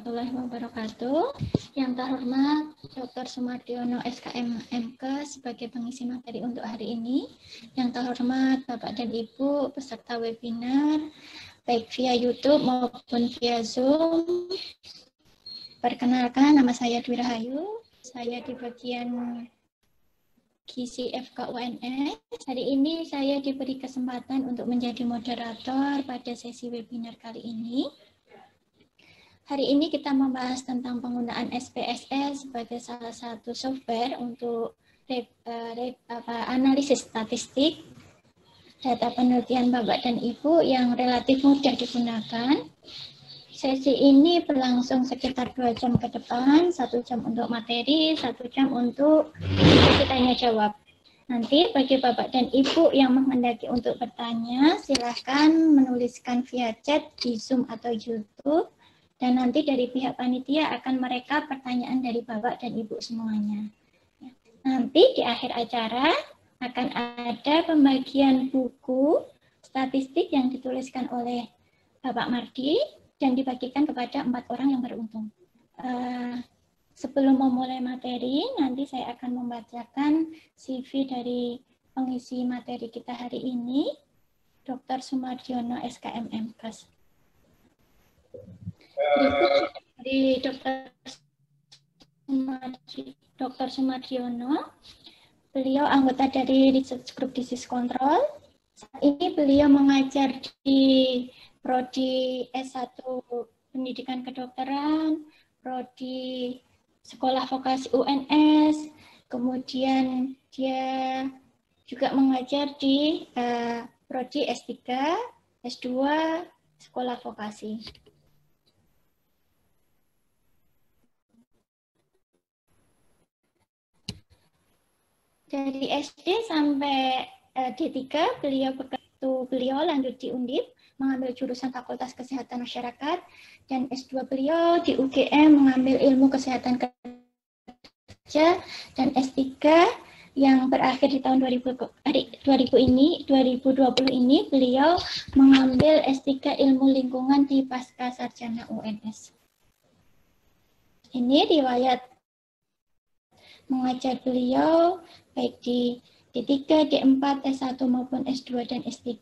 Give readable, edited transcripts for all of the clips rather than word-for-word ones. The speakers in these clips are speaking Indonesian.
warahmatullahi wabarakatuh. Yang terhormat Dr. Sumardiono SKMMK sebagai pengisi materi untuk hari ini. Yang terhormat Bapak dan Ibu peserta webinar baik via YouTube maupun via Zoom. Perkenalkan, nama saya Dwi Rahayu. Saya di bagian Gizi FK UNS. Hari ini saya diberi kesempatan untuk menjadi moderator pada sesi webinar kali ini. Hari ini kita membahas tentang penggunaan SPSS sebagai salah satu software untuk analisis statistik data penelitian Bapak dan Ibu yang relatif mudah digunakan. Sesi ini berlangsung sekitar 2 jam ke depan, 1 jam untuk materi, 1 jam untuk sesi tanya jawab. Nanti bagi Bapak dan Ibu yang menghendaki untuk bertanya, silakan menuliskan via chat di Zoom atau YouTube, dan nanti dari pihak panitia akan merekap pertanyaan dari Bapak dan Ibu semuanya. Nanti di akhir acara akan ada pembagian buku statistik yang dituliskan oleh Bapak Mardi, dan dibagikan kepada 4 orang yang beruntung. Sebelum memulai materi, nanti saya akan membacakan CV dari pengisi materi kita hari ini, Dr. Sumardiono SKMMK. Berikut dari Dr. Sumardiono. Beliau anggota dari Research Group Disease Control. Saat ini beliau mengajar di Prodi S1 Pendidikan Kedokteran, Prodi Sekolah Vokasi UNS, kemudian dia juga mengajar di Prodi S3, S2, Sekolah Vokasi. Dari SD sampai D3, beliau lanjut di Undip, mengambil jurusan Fakultas Kesehatan Masyarakat, dan S2 beliau di UGM mengambil ilmu kesehatan kerja, dan S3 yang berakhir di tahun 2020 ini beliau mengambil S3 ilmu lingkungan di Pasca Sarjana UNS. Ini riwayat mengajar beliau baik di D3, D4, S1 maupun S2 dan S3.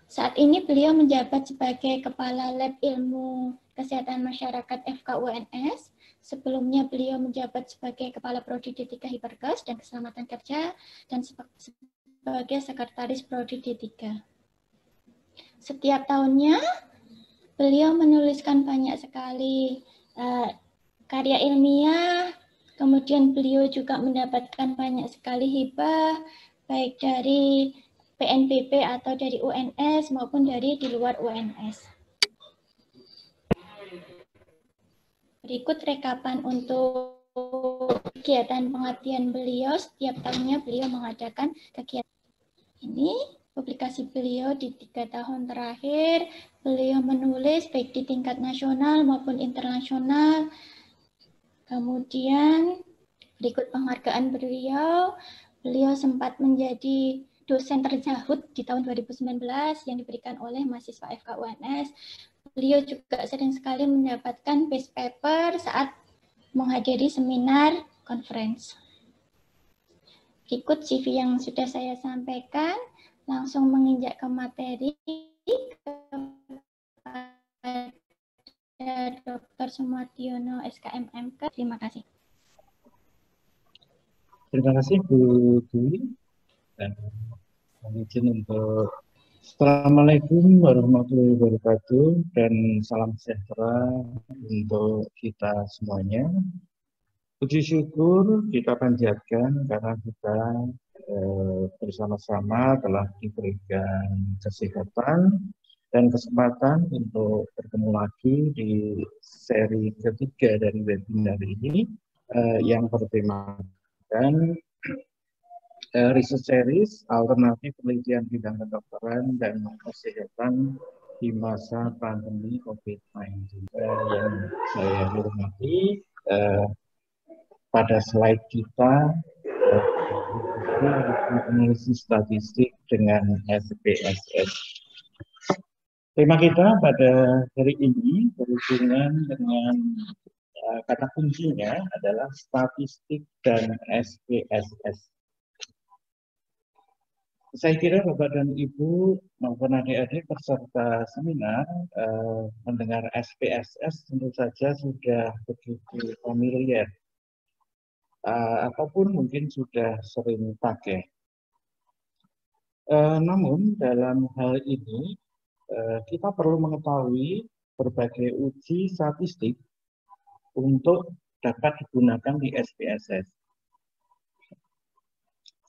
Saat ini beliau menjabat sebagai Kepala Lab Ilmu Kesehatan Masyarakat FK UNS. Sebelumnya beliau menjabat sebagai Kepala Prodi D3 Hiperkes dan Keselamatan Kerja dan sebagai Sekretaris Prodi D3. Setiap tahunnya beliau menuliskan banyak sekali karya ilmiah. Kemudian beliau juga mendapatkan banyak sekali hibah, baik dari PNBP atau dari UNS maupun dari di luar UNS. Berikut rekapan untuk kegiatan pengabdian beliau. Setiap tahunnya beliau mengadakan kegiatan ini. Publikasi beliau di 3 tahun terakhir, beliau menulis baik di tingkat nasional maupun internasional. Kemudian berikut penghargaan beliau. Beliau sempat menjadi dosen terjahut di tahun 2019 yang diberikan oleh mahasiswa FK UNS. Beliau juga sering sekali mendapatkan best paper saat menghadiri seminar conference. Berikut CV yang sudah saya sampaikan, langsung menginjak ke materi kepada Dr. Sumardiono SKMMK. Terima kasih. Terima kasih Bu Dwi. Dan izin untuk Assalamualaikum warahmatullahi wabarakatuh dan salam sejahtera untuk kita semuanya. Puji syukur kita panjatkan karena kita bersama-sama telah diberikan kesehatan dan kesempatan untuk bertemu lagi di seri ketiga dari webinar ini yang bertemakan Research Series Alternatif Penelitian Bidang Kedokteran dan Kesehatan di masa pandemi COVID-19. Yang saya hormati, pada slide kita analisis statistik dengan SPSS. Tema kita pada hari ini berhubungan dengan kata kuncinya adalah statistik dan SPSS. Saya kira Bapak dan Ibu maupun adik-adik peserta seminar mendengar SPSS tentu saja sudah begitu familiar ataupun mungkin sudah sering pakai. Namun dalam hal ini kita perlu mengetahui berbagai uji statistik untuk dapat digunakan di SPSS.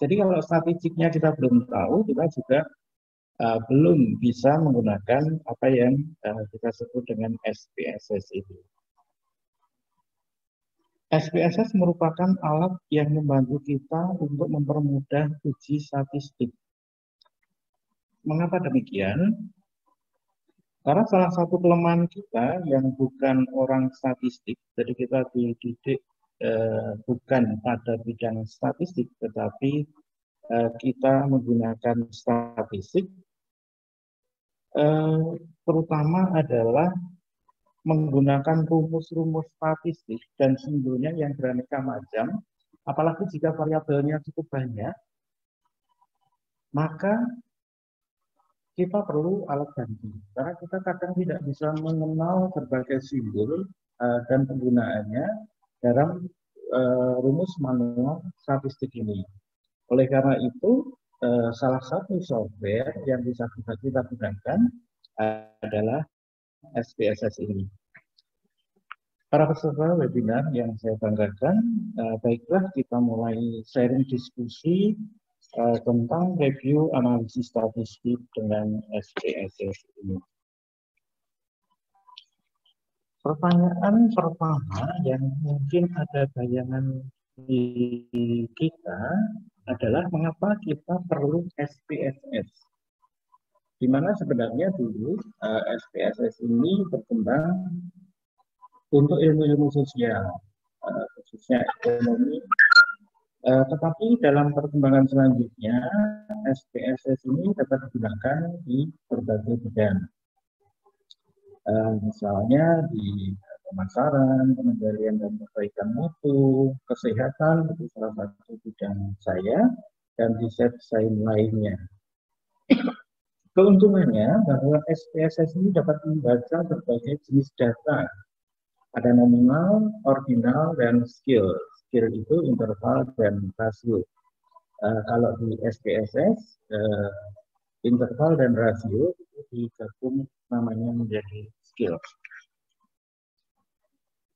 Jadi kalau statistiknya kita belum tahu, kita juga belum bisa menggunakan apa yang kita sebut dengan SPSS itu. SPSS merupakan alat yang membantu kita untuk mempermudah uji statistik. Mengapa demikian? Karena salah satu kelemahan kita yang bukan orang statistik, jadi kita dididik bukan pada bidang statistik, tetapi kita menggunakan statistik, terutama adalah menggunakan rumus-rumus statistik dan simbolnya yang beraneka macam, apalagi jika variabelnya cukup banyak, maka kita perlu alat bantu. Karena kita kadang tidak bisa mengenal berbagai simbol dan penggunaannya dalam rumus manual statistik ini. Oleh karena itu, salah satu software yang bisa kita gunakan adalah SPSS ini. Para peserta webinar yang saya banggakan, baiklah kita mulai sharing diskusi tentang review analisis statistik dengan SPSS ini. Pertanyaan pertama yang mungkin ada bayangan di kita adalah mengapa kita perlu SPSS? Di mana sebenarnya dulu SPSS ini berkembang untuk ilmu-ilmu sosial, khususnya ekonomi. Tetapi dalam perkembangan selanjutnya, SPSS ini dapat digunakan di berbagai bidang. Misalnya di pemasaran, pengendalian dan perbaikan mutu, kesehatan, itu salah satu bidang saya, dan riset sains lainnya. Keuntungannya bahwa SPSS ini dapat membaca berbagai jenis data. Ada nominal, ordinal, dan skill. Skill itu interval dan rasio. Kalau di SPSS, interval dan rasio itu digabung namanya menjadi skill.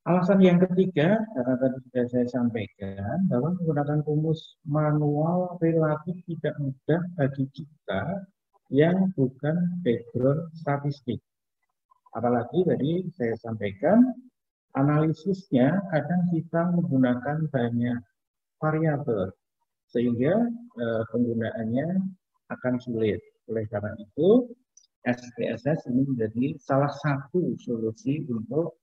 Alasan yang ketiga, karena tadi sudah saya sampaikan, bahwa menggunakan rumus manual relatif tidak mudah bagi kita yang bukan background statistik. Apalagi tadi saya sampaikan, analisisnya kadang kita menggunakan banyak variabel, sehingga penggunaannya akan sulit. Oleh karena itu, SPSS ini menjadi salah satu solusi untuk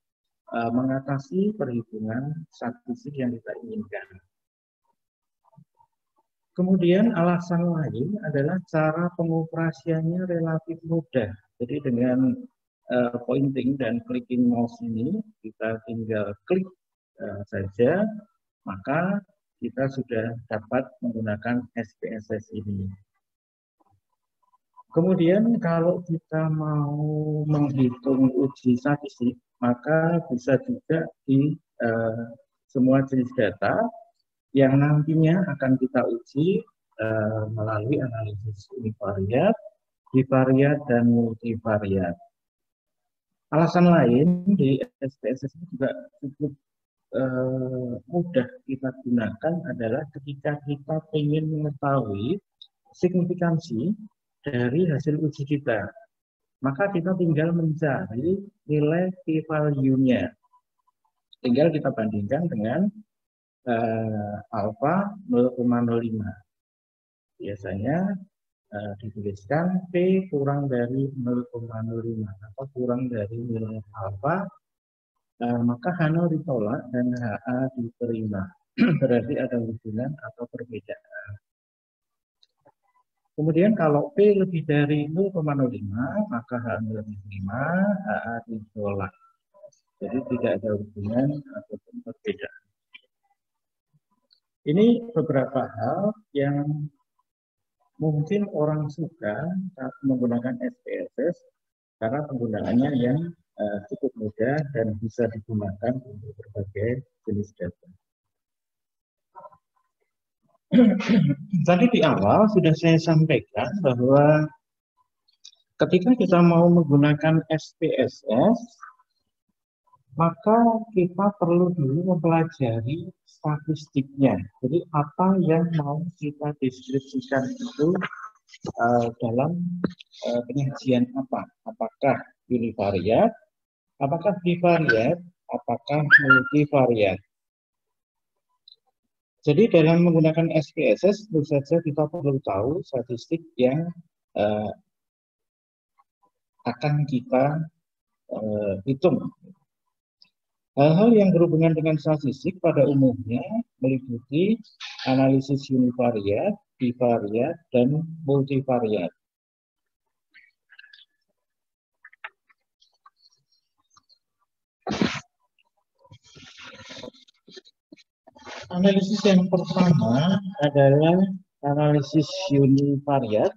mengatasi perhitungan statistik yang kita inginkan. Kemudian alasan lain adalah cara pengoperasiannya relatif mudah. Jadi dengan pointing dan clicking mouse ini, kita tinggal klik saja, maka kita sudah dapat menggunakan SPSS ini. Kemudian kalau kita mau menghitung uji statistik, maka bisa juga di semua jenis data yang nantinya akan kita uji melalui analisis univariat, bivariat, dan multivariat. Alasan lain di SPSS juga cukup mudah kita gunakan adalah ketika kita ingin mengetahui signifikansi dari hasil uji kita, maka kita tinggal mencari nilai p-value-nya. Tinggal kita bandingkan dengan alfa 0,05. Biasanya dituliskan P kurang dari 0,05 atau kurang dari nilai alfa, maka H0 ditolak dan HA diterima. Berarti ada hubungan atau perbedaan. Kemudian kalau P lebih dari 0,05, maka H0 lebih 5, HA ditolak. Jadi tidak ada hubungan ataupun perbedaan. Ini beberapa hal yang mungkin orang suka saat menggunakan SPSS karena penggunaannya yang cukup mudah dan bisa digunakan untuk berbagai jenis data. Tadi di awal sudah saya sampaikan bahwa ketika kita mau menggunakan SPSS, maka kita perlu dulu mempelajari statistiknya. Jadi apa yang mau kita deskripsikan itu dalam penyajian apa? Apakah univariat, apakah bivariat, apakah multivariat? Jadi dalam menggunakan SPSS, tentu saja kita perlu tahu statistik yang akan kita hitung. Hal-hal yang berhubungan dengan statistik pada umumnya meliputi analisis univariat, bivariat, dan multivariat. Analisis yang pertama adalah analisis univariat,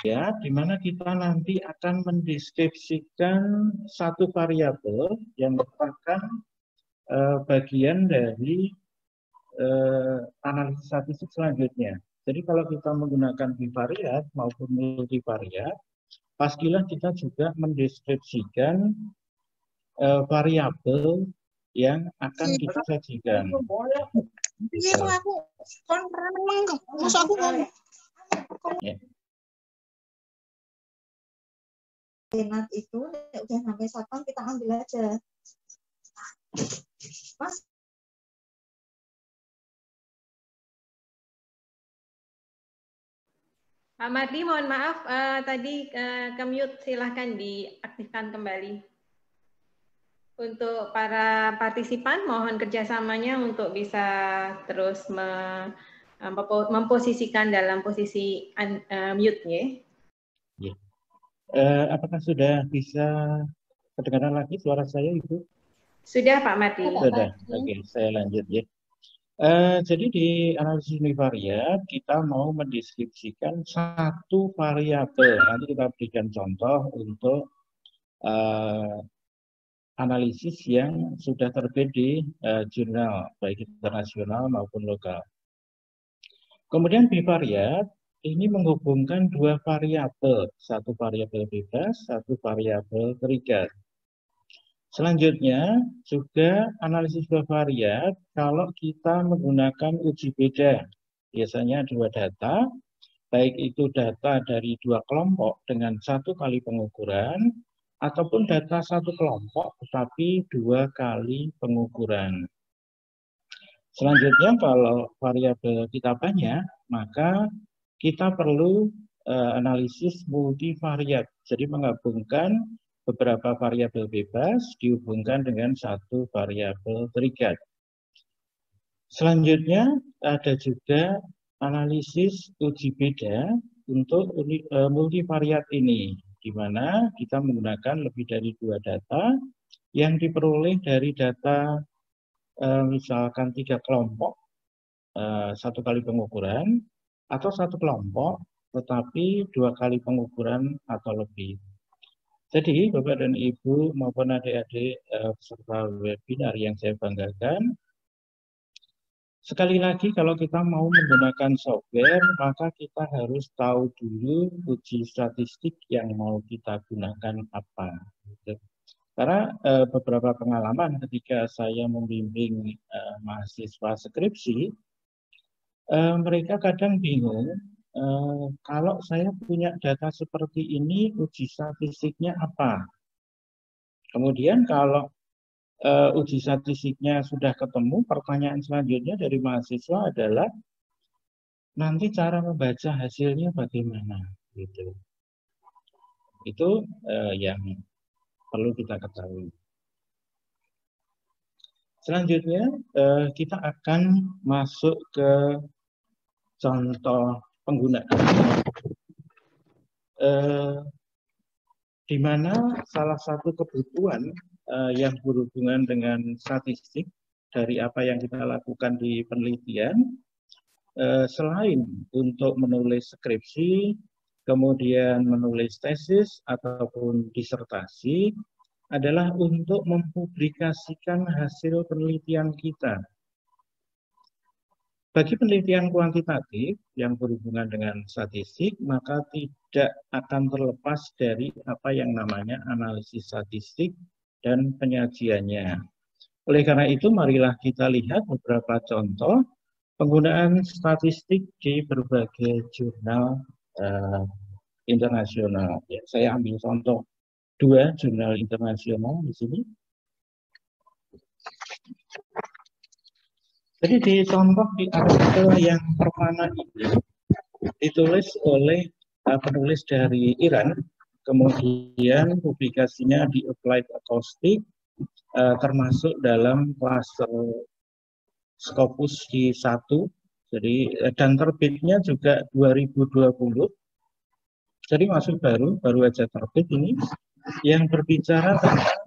ya, di mana kita nanti akan mendeskripsikan satu variabel yang merupakan bagian dari analisis statistik selanjutnya. Jadi kalau kita menggunakan bivariat maupun multivariat, pastilah kita juga mendeskripsikan variabel yang akan kita sajikan. Ya. Itu udah sampai satpam kita ambil aja. Mas. Pak Mardi, mohon maaf, tadi ke-mute, silahkan diaktifkan kembali. Untuk para partisipan, mohon kerjasamanya untuk bisa terus memposisikan dalam posisi mute ya. Ya. Apakah sudah bisa kedengaran lagi suara saya, Ibu? Sudah, Pak Mardi. Sudah, oke, saya lanjut ya. Jadi di analisis univariat kita mau mendeskripsikan satu variabel. Nanti kita berikan contoh untuk analisis yang sudah terbit di jurnal baik internasional maupun lokal. Kemudian bivariat ini menghubungkan dua variabel, satu variabel bebas, satu variabel terikat. Selanjutnya juga analisis bivariat kalau kita menggunakan uji beda, biasanya dua data, baik itu data dari dua kelompok dengan satu kali pengukuran, ataupun data satu kelompok tetapi dua kali pengukuran. Selanjutnya kalau variabel kita banyak, maka kita perlu analisis multivariat, jadi menggabungkan beberapa variabel bebas dihubungkan dengan satu variabel terikat. Selanjutnya ada juga analisis uji beda untuk multivariat ini, di mana kita menggunakan lebih dari dua data yang diperoleh dari data misalkan tiga kelompok, satu kali pengukuran, atau satu kelompok tetapi dua kali pengukuran atau lebih. Jadi Bapak dan Ibu maupun adik-adik peserta webinar yang saya banggakan, sekali lagi kalau kita mau menggunakan software, maka kita harus tahu dulu uji statistik yang mau kita gunakan apa. Karena beberapa pengalaman ketika saya membimbing mahasiswa skripsi, mereka kadang bingung, kalau saya punya data seperti ini, uji statistiknya apa? Kemudian kalau uji statistiknya sudah ketemu, pertanyaan selanjutnya dari mahasiswa adalah, nanti cara membaca hasilnya bagaimana? Gitu. Itu yang perlu kita ketahui. Selanjutnya kita akan masuk ke contoh penggunaan, di mana salah satu kebutuhan yang berhubungan dengan statistik dari apa yang kita lakukan di penelitian, selain untuk menulis skripsi, kemudian menulis tesis ataupun disertasi, adalah untuk mempublikasikan hasil penelitian kita. Bagi penelitian kuantitatif yang berhubungan dengan statistik, maka tidak akan terlepas dari apa yang namanya analisis statistik dan penyajiannya. Oleh karena itu, marilah kita lihat beberapa contoh penggunaan statistik di berbagai jurnal internasional. Ya, saya ambil contoh 2 jurnal internasional di sini. Jadi di contoh di artikel yang pertama ini ditulis oleh penulis dari Iran, kemudian publikasinya di Applied Acoustics, termasuk dalam klaster Scopus di 1, jadi dan terbitnya juga 2020. Jadi masuk baru aja terbit ini, yang berbicara tentang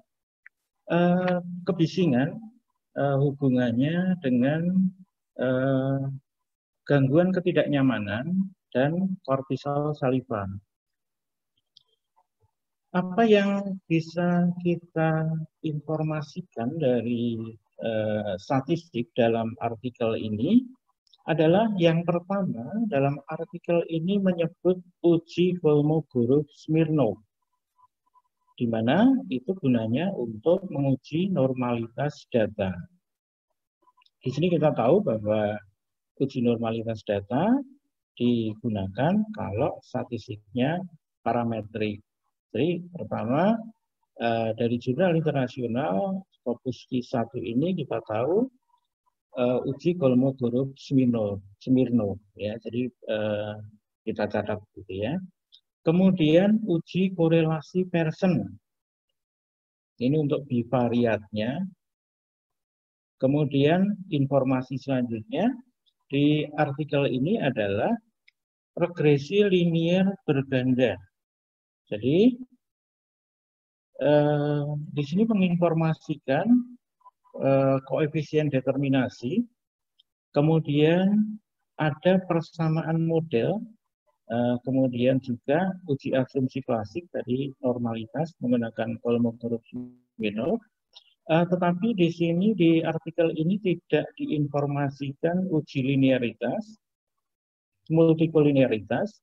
kebisingan hubungannya dengan gangguan ketidaknyamanan dan kortisol saliva. Apa yang bisa kita informasikan dari statistik dalam artikel ini adalah yang pertama, dalam artikel ini menyebut uji Kolmogorov-Smirnov, di mana itu gunanya untuk menguji normalitas data. Di sini kita tahu bahwa uji normalitas data digunakan kalau statistiknya parametrik. Jadi pertama, dari jurnal internasional Scopus Q1 ini kita tahu uji Kolmogorov-Smirnov, ya. Jadi kita catat gitu ya. Kemudian uji korelasi Pearson. Ini untuk bivariatnya. Kemudian informasi selanjutnya di artikel ini adalah regresi linier berganda. Jadi di sini menginformasikan koefisien determinasi, kemudian ada persamaan model, kemudian juga uji asumsi klasik tadi normalitas menggunakan Kolmogorov-Smirnov. Tetapi di sini di artikel ini tidak diinformasikan uji linearitas, multikolinearitas,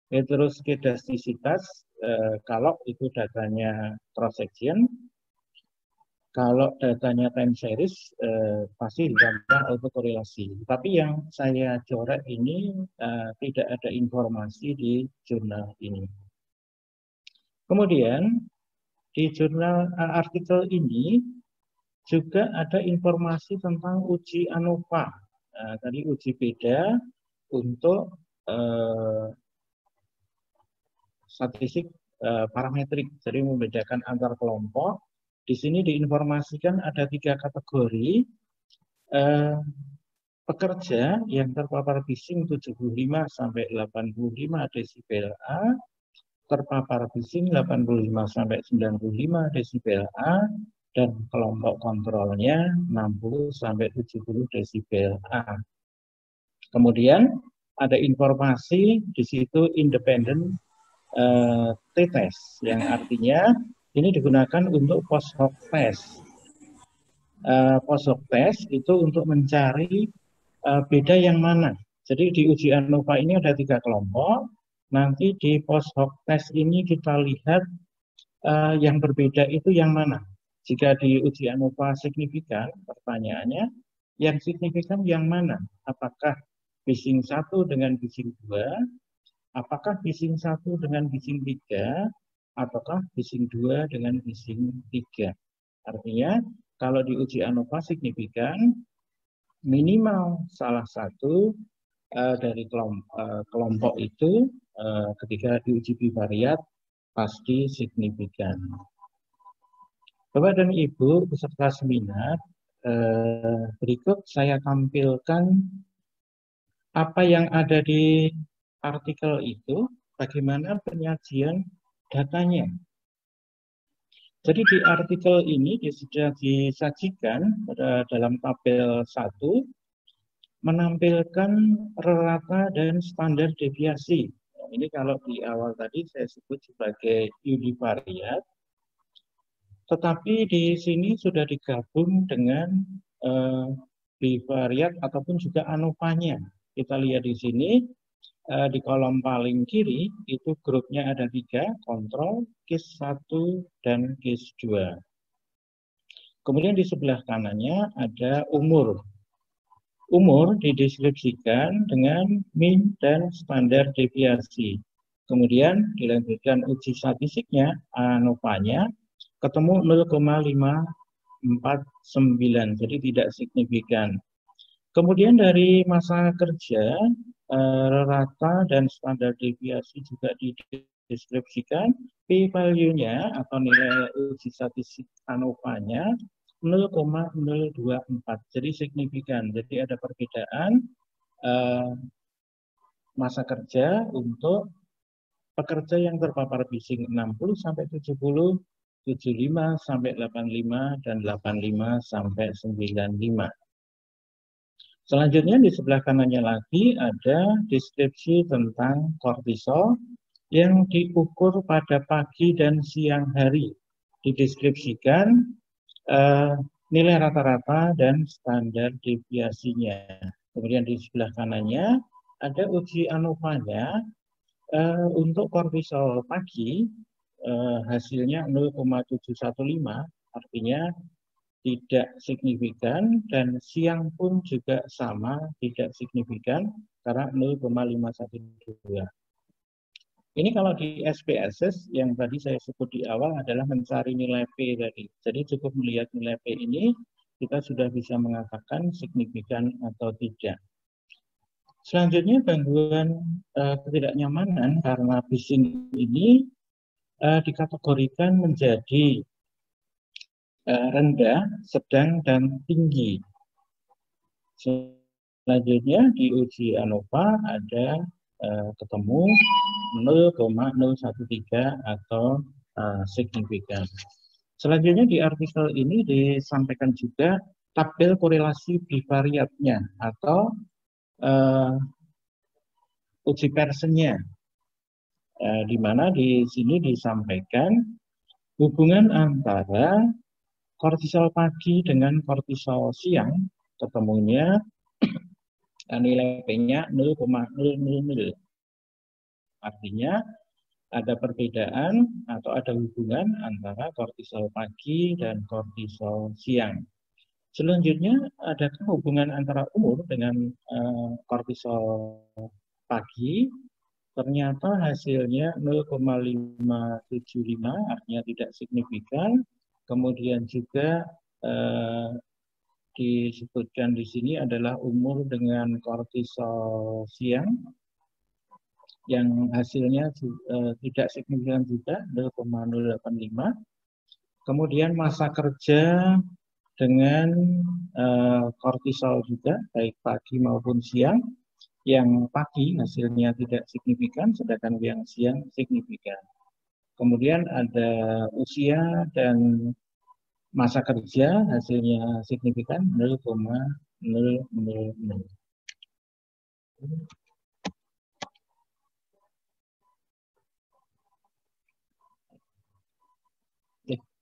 heteroskedastisitas, kalau itu datanya cross section. Kalau datanya time series pasti ditambah autokorelasi. Tapi yang saya coret ini tidak ada informasi di jurnal ini. Kemudian di jurnal artikel ini juga ada informasi tentang uji ANOVA. Tadi uji beda untuk statistik parametrik, jadi membedakan antar kelompok. Di sini diinformasikan ada 3 kategori pekerja yang terpapar bising 75 sampai 85 desibel A, terpapar bising 85 sampai 95 desibel A, dan kelompok kontrolnya 60 sampai 70 desibel A. Kemudian ada informasi di situ independent t-test, yang artinya ini digunakan untuk post hoc test. Post hoc test itu untuk mencari beda yang mana. Jadi di uji ANOVA ini ada 3 kelompok. Nanti di post hoc test ini kita lihat yang berbeda itu yang mana. Jika di uji ANOVA signifikan, pertanyaannya, yang signifikan yang mana? Apakah bising 1 dengan bising 2? Apakah bising 1 dengan bising 3? Ataukah bising 2 dengan bising 3. Artinya, kalau di uji ANOVA signifikan, minimal salah satu dari kelompok itu ketika diuji bivariat pasti signifikan. Bapak dan Ibu peserta seminar, berikut saya tampilkan apa yang ada di artikel itu bagaimana penyajian datanya. Jadi di artikel ini sudah disajikan dalam tabel 1 menampilkan rata dan standar deviasi. Ini kalau di awal tadi saya sebut sebagai univariat, tetapi di sini sudah digabung dengan bivariat ataupun juga ANOVA-nya. Kita lihat di sini di kolom paling kiri itu grupnya ada 3, kontrol, case 1, dan case 2. Kemudian di sebelah kanannya ada umur. Umur dideskripsikan dengan mean dan standar deviasi. Kemudian dilanjutkan uji statistiknya, ANOVA-nya, ketemu 0,549, jadi tidak signifikan. Kemudian dari masa kerja, rata dan standar deviasi juga dideskripsikan, p-value-nya atau nilai uji statistik ANOVA-nya 0,024, jadi signifikan. Jadi ada perbedaan masa kerja untuk pekerja yang terpapar phishing 60 sampai 70, 75 sampai 85, dan 85 sampai 95. Selanjutnya di sebelah kanannya lagi ada deskripsi tentang kortisol yang diukur pada pagi dan siang hari. Dideskripsikan nilai rata-rata dan standar deviasinya. Kemudian di sebelah kanannya ada uji ANOVA-nya untuk kortisol pagi hasilnya 0,715, artinya tidak signifikan, dan siang pun juga sama, tidak signifikan karena 0,512. Ini kalau di SPSS yang tadi saya sebut di awal adalah mencari nilai P tadi. Jadi cukup melihat nilai P ini, kita sudah bisa mengatakan signifikan atau tidak. Selanjutnya gangguan ketidaknyamanan karena phishing ini dikategorikan menjadi rendah, sedang, dan tinggi. Selanjutnya di uji ANOVA ada ketemu 0,013 atau signifikan. Selanjutnya di artikel ini disampaikan juga tabel korelasi bivariatnya atau uji Pearson-nya, di mana di sini disampaikan hubungan antara kortisol pagi dengan kortisol siang ketemunya nilai P-nya 0,000. Artinya ada perbedaan atau ada hubungan antara kortisol pagi dan kortisol siang. Selanjutnya adakah hubungan antara umur dengan kortisol pagi? Ternyata hasilnya 0,575, artinya tidak signifikan. Kemudian juga disebutkan di sini adalah umur dengan kortisol siang yang hasilnya tidak signifikan juga 0,085. Kemudian masa kerja dengan kortisol juga baik pagi maupun siang, yang pagi hasilnya tidak signifikan sedangkan yang siang signifikan. Kemudian ada usia dan masa kerja hasilnya signifikan 0,000.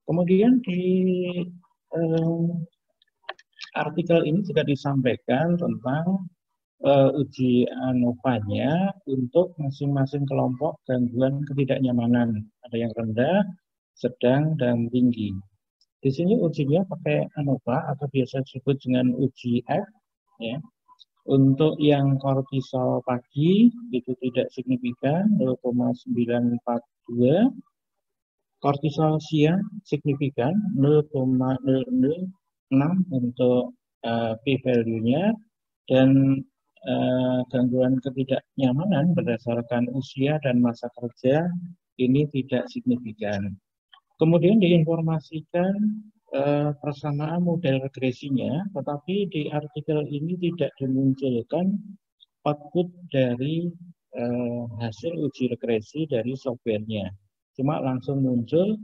Kemudian di artikel ini juga disampaikan tentang uji ANOVA-nya untuk masing-masing kelompok gangguan ketidaknyamanan. Ada yang rendah, sedang, dan tinggi. Di sini ujinya pakai ANOVA atau biasa disebut dengan uji F. Ya. Untuk yang kortisol pagi itu tidak signifikan 0,942. Kortisol siang signifikan 0,006 untuk p-value-nya, dan gangguan ketidaknyamanan berdasarkan usia dan masa kerja ini tidak signifikan. Kemudian diinformasikan persamaan model regresinya, tetapi di artikel ini tidak dimunculkan output dari hasil uji regresi dari softwarenya. Cuma langsung muncul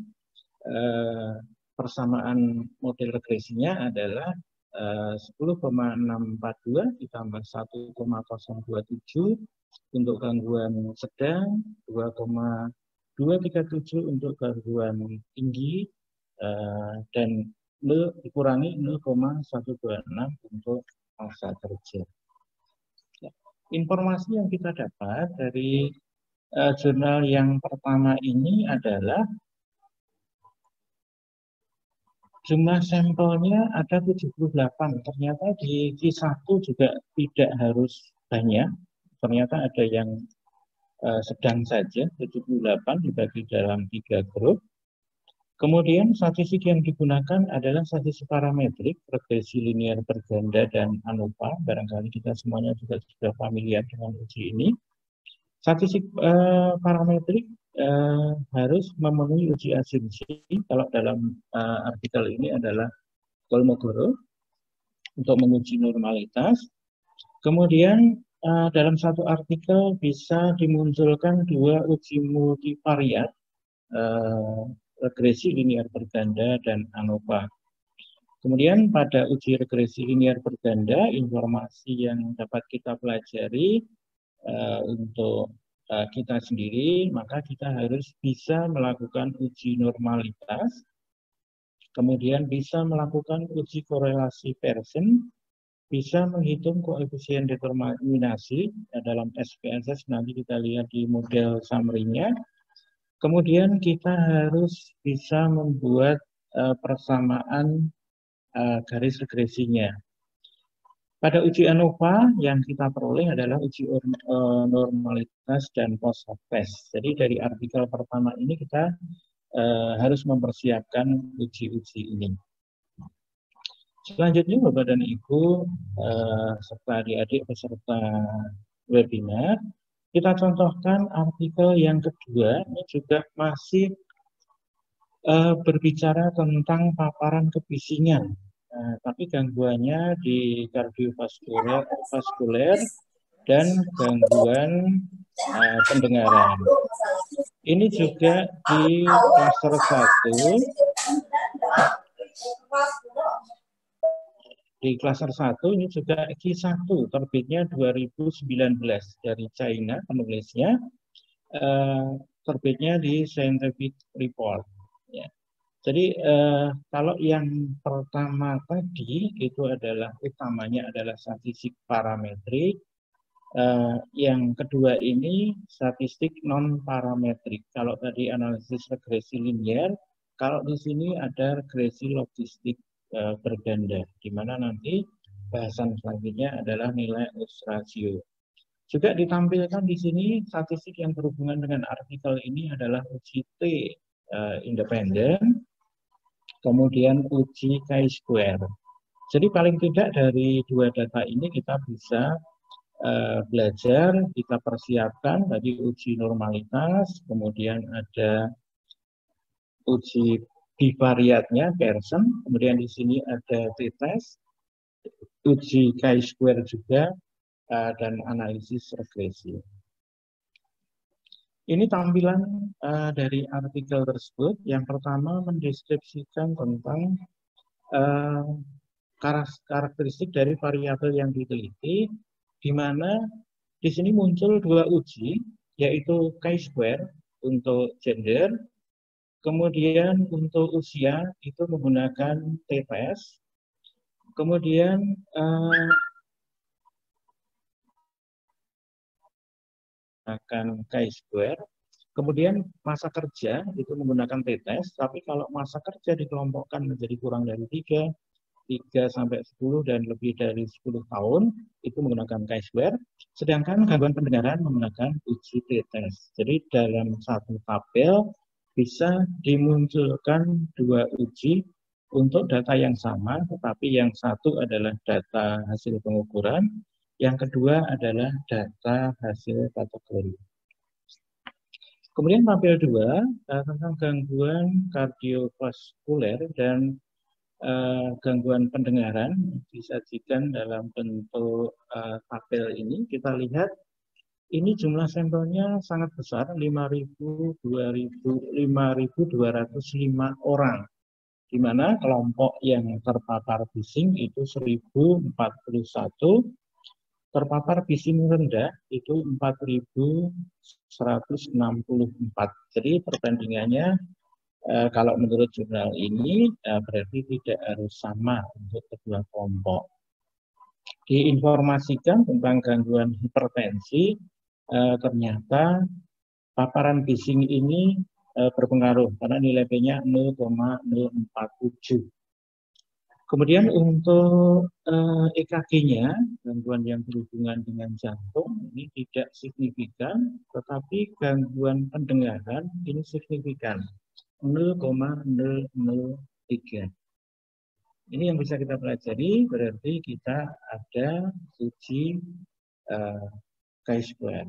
persamaan model regresinya adalah 10,642 ditambah 1,027 untuk gangguan sedang, 2,237 untuk gangguan tinggi, dan dikurangi 0,126 untuk masa kerja. Informasi yang kita dapat dari jurnal yang pertama ini adalah jumlah sampelnya ada 78. Ternyata di Q1 juga tidak harus banyak. Ternyata ada yang sedang saja, 78 dibagi dalam 3 grup. Kemudian statistik yang digunakan adalah statistik parametrik, regresi linear berganda dan ANOVA. Barangkali kita semuanya juga sudah familiar dengan uji ini. Statistik parametrik harus memenuhi uji asumsi. Kalau dalam artikel ini adalah Kolmogoro untuk menguji normalitas. Kemudian dalam satu artikel bisa dimunculkan 2 uji multivariat, regresi linear berganda dan ANOVA. Kemudian pada uji regresi linear berganda, informasi yang dapat kita pelajari untuk kita sendiri, maka kita harus bisa melakukan uji normalitas, kemudian bisa melakukan uji korelasi Pearson, bisa menghitung koefisien determinasi dalam SPSS, nanti kita lihat di model summary-nya. Kemudian kita harus bisa membuat persamaan garis regresinya. Pada uji ANOVA yang kita peroleh adalah uji normalitas dan post hoc test. Jadi dari artikel pertama ini kita harus mempersiapkan uji-uji ini. Selanjutnya Bapak dan Ibu serta adik-adik peserta webinar, kita contohkan artikel yang kedua, ini juga masih berbicara tentang paparan kebisingan, tapi gangguannya di kardiovaskuler dan gangguan pendengaran. Ini juga di klaster 1. Di klaster 1 ini juga Q1, terbitnya 2019 dari China penulisnya, terbitnya di Scientific Report. Ya. Jadi kalau yang pertama tadi itu adalah utamanya adalah statistik parametrik, yang kedua ini statistik non parametrik. Kalau tadi analisis regresi linear, kalau di sini ada regresi logistik berganda, di mana nanti bahasan selanjutnya adalah nilai odds ratio. Juga ditampilkan di sini statistik yang berhubungan dengan artikel ini adalah uji T independen, kemudian uji chi-square. Jadi paling tidak dari 2 data ini kita bisa belajar, kita persiapkan tadi uji normalitas, kemudian ada uji bivariatnya Pearson, kemudian di sini ada t-test, uji chi-square juga, dan analisis regresi. Ini tampilan dari artikel tersebut. Yang pertama mendeskripsikan tentang karakteristik dari variabel yang diteliti, di mana di sini muncul 2 uji, yaitu chi-square untuk gender, kemudian untuk usia itu menggunakan t-test, kemudian menggunakan chi-square, kemudian masa kerja itu menggunakan t-test, tapi kalau masa kerja dikelompokkan menjadi kurang dari 3 sampai 10 dan lebih dari 10 tahun itu menggunakan chi-square, sedangkan gangguan pendengaran menggunakan uji t-test. Jadi dalam satu tabel bisa dimunculkan 2 uji untuk data yang sama, tetapi yang satu adalah data hasil pengukuran, yang kedua adalah data hasil kategori. Kemudian tabel 2 tentang gangguan kardiovaskuler dan gangguan pendengaran disajikan dalam bentuk tabel ini. Kita lihat ini jumlah sampelnya sangat besar, 5.205 orang, di mana kelompok yang terpapar bising itu 1.041, terpapar bising rendah itu 4.164. Jadi perbandingannya kalau menurut jurnal ini berarti tidak harus sama untuk kedua kelompok. Diinformasikan tentang gangguan hipertensi, ternyata paparan bising ini berpengaruh karena nilai P-nya 0,047. Kemudian untuk EKG-nya, gangguan yang berhubungan dengan jantung ini tidak signifikan, tetapi gangguan pendengaran ini signifikan, 0,003. Ini yang bisa kita pelajari, berarti kita ada uji chi-square.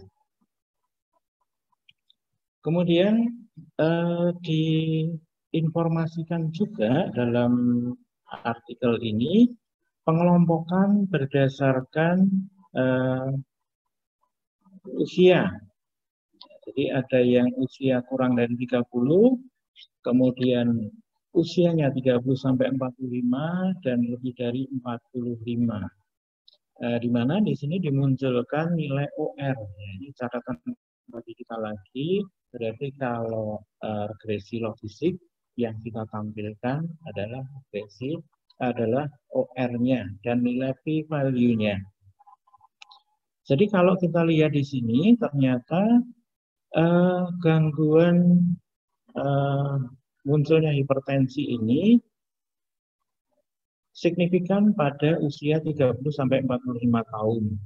Kemudian diinformasikan juga dalam artikel ini pengelompokan berdasarkan usia. Jadi ada yang usia kurang dari 30, kemudian usianya 30 sampai 45 dan lebih dari 45. Di mana di sini dimunculkan nilai OR. Ini catatan bagi kita lagi, berarti kalau regresi logistik yang kita tampilkan adalah OR-nya dan nilai p-value-nya. Jadi kalau kita lihat di sini ternyata gangguan munculnya hipertensi ini signifikan pada usia 30 sampai 45 tahun.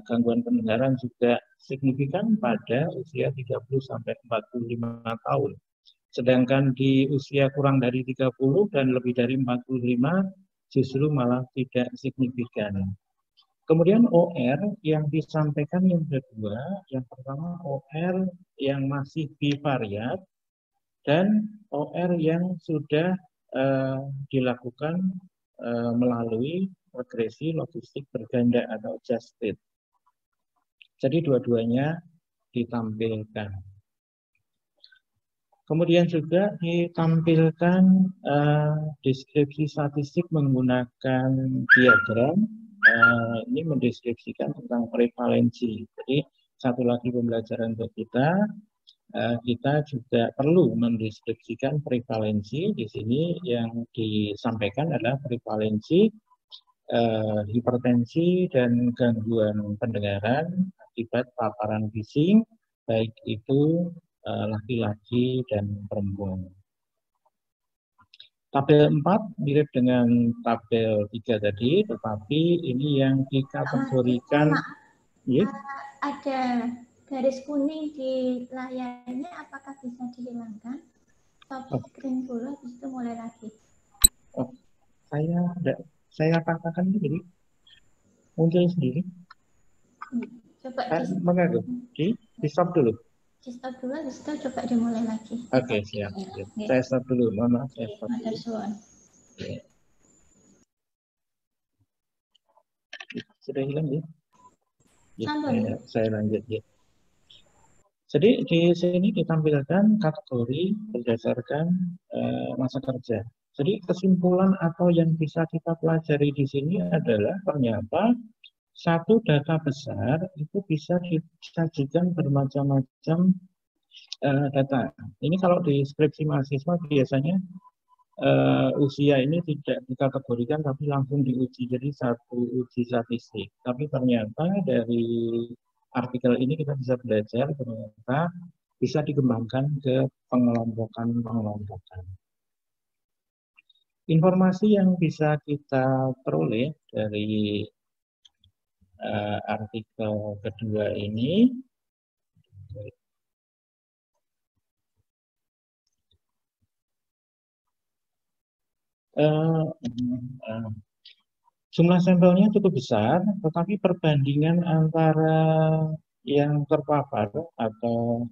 Gangguan pendengaran juga signifikan pada usia 30 sampai 45 tahun. Sedangkan di usia kurang dari 30 dan lebih dari 45 justru malah tidak signifikan. Kemudian OR yang disampaikan yang kedua, yang pertama OR yang masih bivariat dan OR yang sudah dilakukan melalui regresi logistik berganda atau adjusted. Jadi dua-duanya ditampilkan. Kemudian juga ditampilkan deskripsi statistik menggunakan diagram. Ini mendeskripsikan tentang prevalensi. Jadi satu lagi pembelajaran untuk kita juga perlu mendeskripsikan prevalensi. Di sini yang disampaikan adalah prevalensi hipertensi dan gangguan pendengaran akibat paparan bising, baik itu laki-laki dan perempuan. Tabel 4 mirip dengan tabel 3 tadi, tetapi ini yang dikategorikan. Ada garis kuning di layarnya, apakah bisa dihilangkan? Stop screen dulu, habis itu mulai lagi. Oh, saya katakan itu jadi muncul sendiri. Coba di stop dulu. Di stop dulu, habis itu coba dimulai lagi. Oke, siap. Saya stop dulu, Mama. Saya stop dulu. Sudah hilang ya? Saya lanjut ya. Jadi di sini ditampilkan kategori berdasarkan masa kerja. Jadi kesimpulan atau yang bisa kita pelajari di sini adalah ternyata satu data besar itu bisa disajikan bermacam-macam data. Ini kalau di skripsi mahasiswa biasanya usia ini tidak dikategorikan tapi langsung diuji, jadi satu uji statistik. Tapi ternyata dari artikel ini kita bisa belajar ternyata bisa dikembangkan ke pengelompokan. Informasi yang bisa kita peroleh dari artikel kedua ini jumlah sampelnya cukup besar, tetapi perbandingan antara yang terpapar atau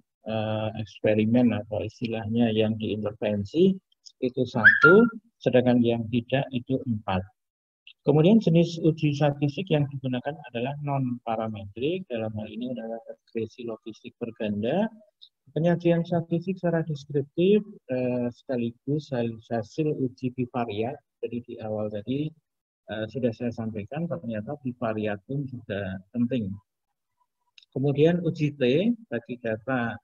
eksperimen atau istilahnya yang diintervensi itu 1, sedangkan yang tidak itu 4. Kemudian jenis uji statistik yang digunakan adalah non-parametrik, dalam hal ini adalah regresi logistik berganda, penyajian statistik secara deskriptif, sekaligus hasil uji bivariat. Jadi di awal tadi sudah saya sampaikan, ternyata bivariat pun juga penting. Kemudian uji T bagi data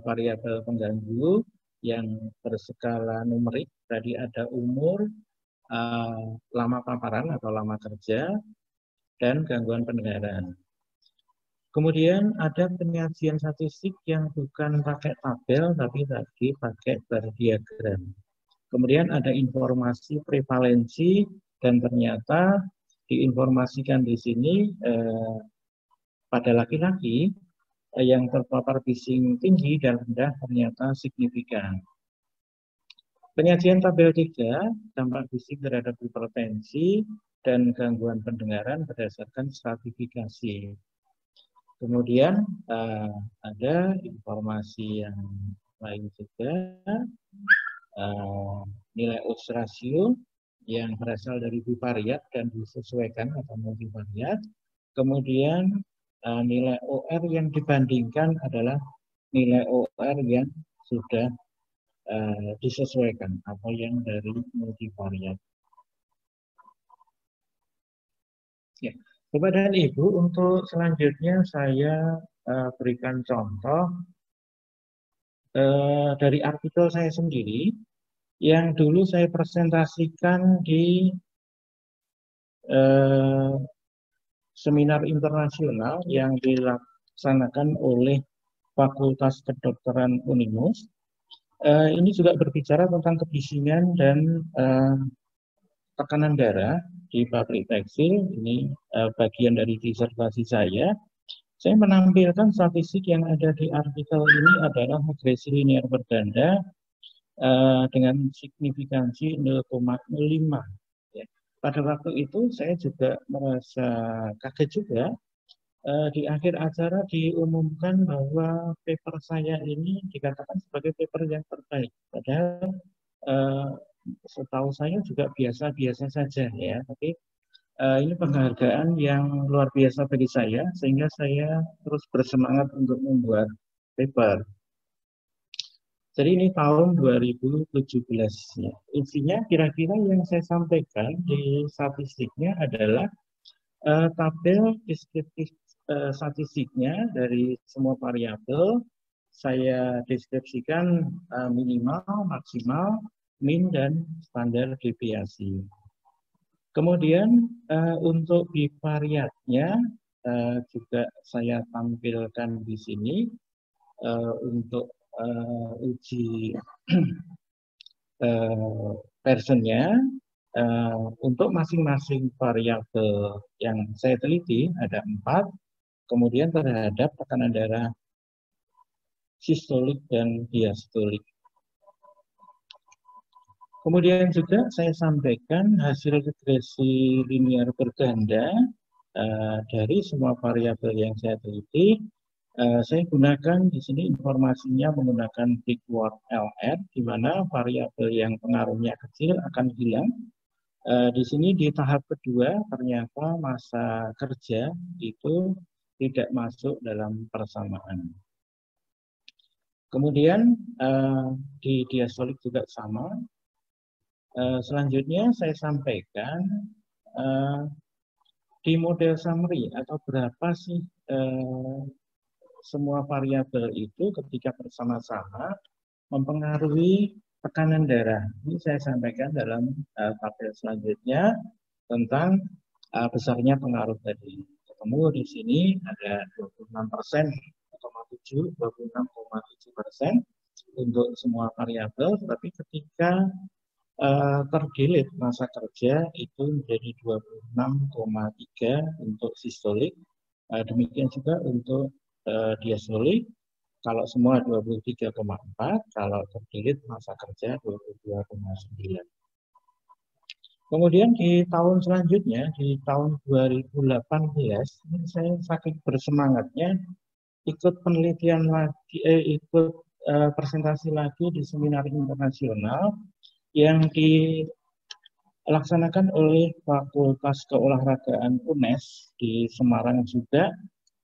variabel pengganggu yang berskala numerik, tadi ada umur, lama paparan atau lama kerja, dan gangguan pendengaran. Kemudian ada penyajian statistik yang bukan pakai tabel, tapi tadi pakai bar diagram. Kemudian ada informasi prevalensi, dan ternyata diinformasikan di sini pada laki-laki yang terpapar bising tinggi dan rendah ternyata signifikan. Penyajian tabel 3, dampak bising terhadap hipertensi dan gangguan pendengaran berdasarkan stratifikasi. Kemudian ada informasi yang lain juga, nilai odds ratio yang berasal dari bivariat dan disesuaikan atau multivariat. Kemudian nilai OR yang dibandingkan adalah nilai OR yang sudah disesuaikan atau yang dari multivariat. Ya, Bapak dan Ibu, untuk selanjutnya saya berikan contoh dari artikel saya sendiri yang dulu saya presentasikan di seminar internasional yang dilaksanakan oleh Fakultas Kedokteran Unimus. Ini juga berbicara tentang kebisingan dan tekanan darah di pabrik tekstil. Ini bagian dari disertasi saya. Saya menampilkan statistik yang ada di artikel ini adalah regresi linear berganda dengan signifikansi 0,05. Ya. Pada waktu itu saya juga merasa kaget juga. Di akhir acara diumumkan bahwa paper saya ini dikatakan sebagai paper yang terbaik. Padahal setahu saya juga biasa-biasa saja ya. Tapi ini penghargaan yang luar biasa bagi saya, sehingga saya terus bersemangat untuk membuat paper. Jadi ini tahun 2017. Ya. Intinya kira-kira yang saya sampaikan di statistiknya adalah tabel deskriptif statistiknya dari semua variabel. Saya deskripsikan minimal, maksimal, min, dan standar deviasi. Kemudian untuk bivariatnya juga saya tampilkan di sini untuk uji versionnya. Untuk masing-masing variabel yang saya teliti ada 4, kemudian terhadap tekanan darah sistolik dan diastolik. Kemudian juga saya sampaikan hasil regresi linear berganda dari semua variabel yang saya teliti. Saya gunakan di sini informasinya menggunakan big word LR, di mana variabel yang pengaruhnya kecil akan hilang. Di sini di tahap kedua ternyata masa kerja itu tidak masuk dalam persamaan. Kemudian di diastolik juga sama. Selanjutnya saya sampaikan di model summary atau berapa sih semua variabel itu ketika bersama-sama mempengaruhi tekanan darah. Ini saya sampaikan dalam tabel selanjutnya tentang besarnya pengaruh tadi. Ketemu di sini ada 26,7% untuk semua variabel, tapi ketika terdelete masa kerja itu menjadi 26,3 untuk sistolik. Demikian juga untuk diastolik. Kalau semua 23,4, kalau terdelete masa kerja 22,9. Kemudian di tahun selanjutnya, di tahun 2018, ini saya saking bersemangatnya ikut penelitian lagi, ikut presentasi lagi di seminar internasional yang dilaksanakan oleh Fakultas Keolahragaan UNES di Semarang juga.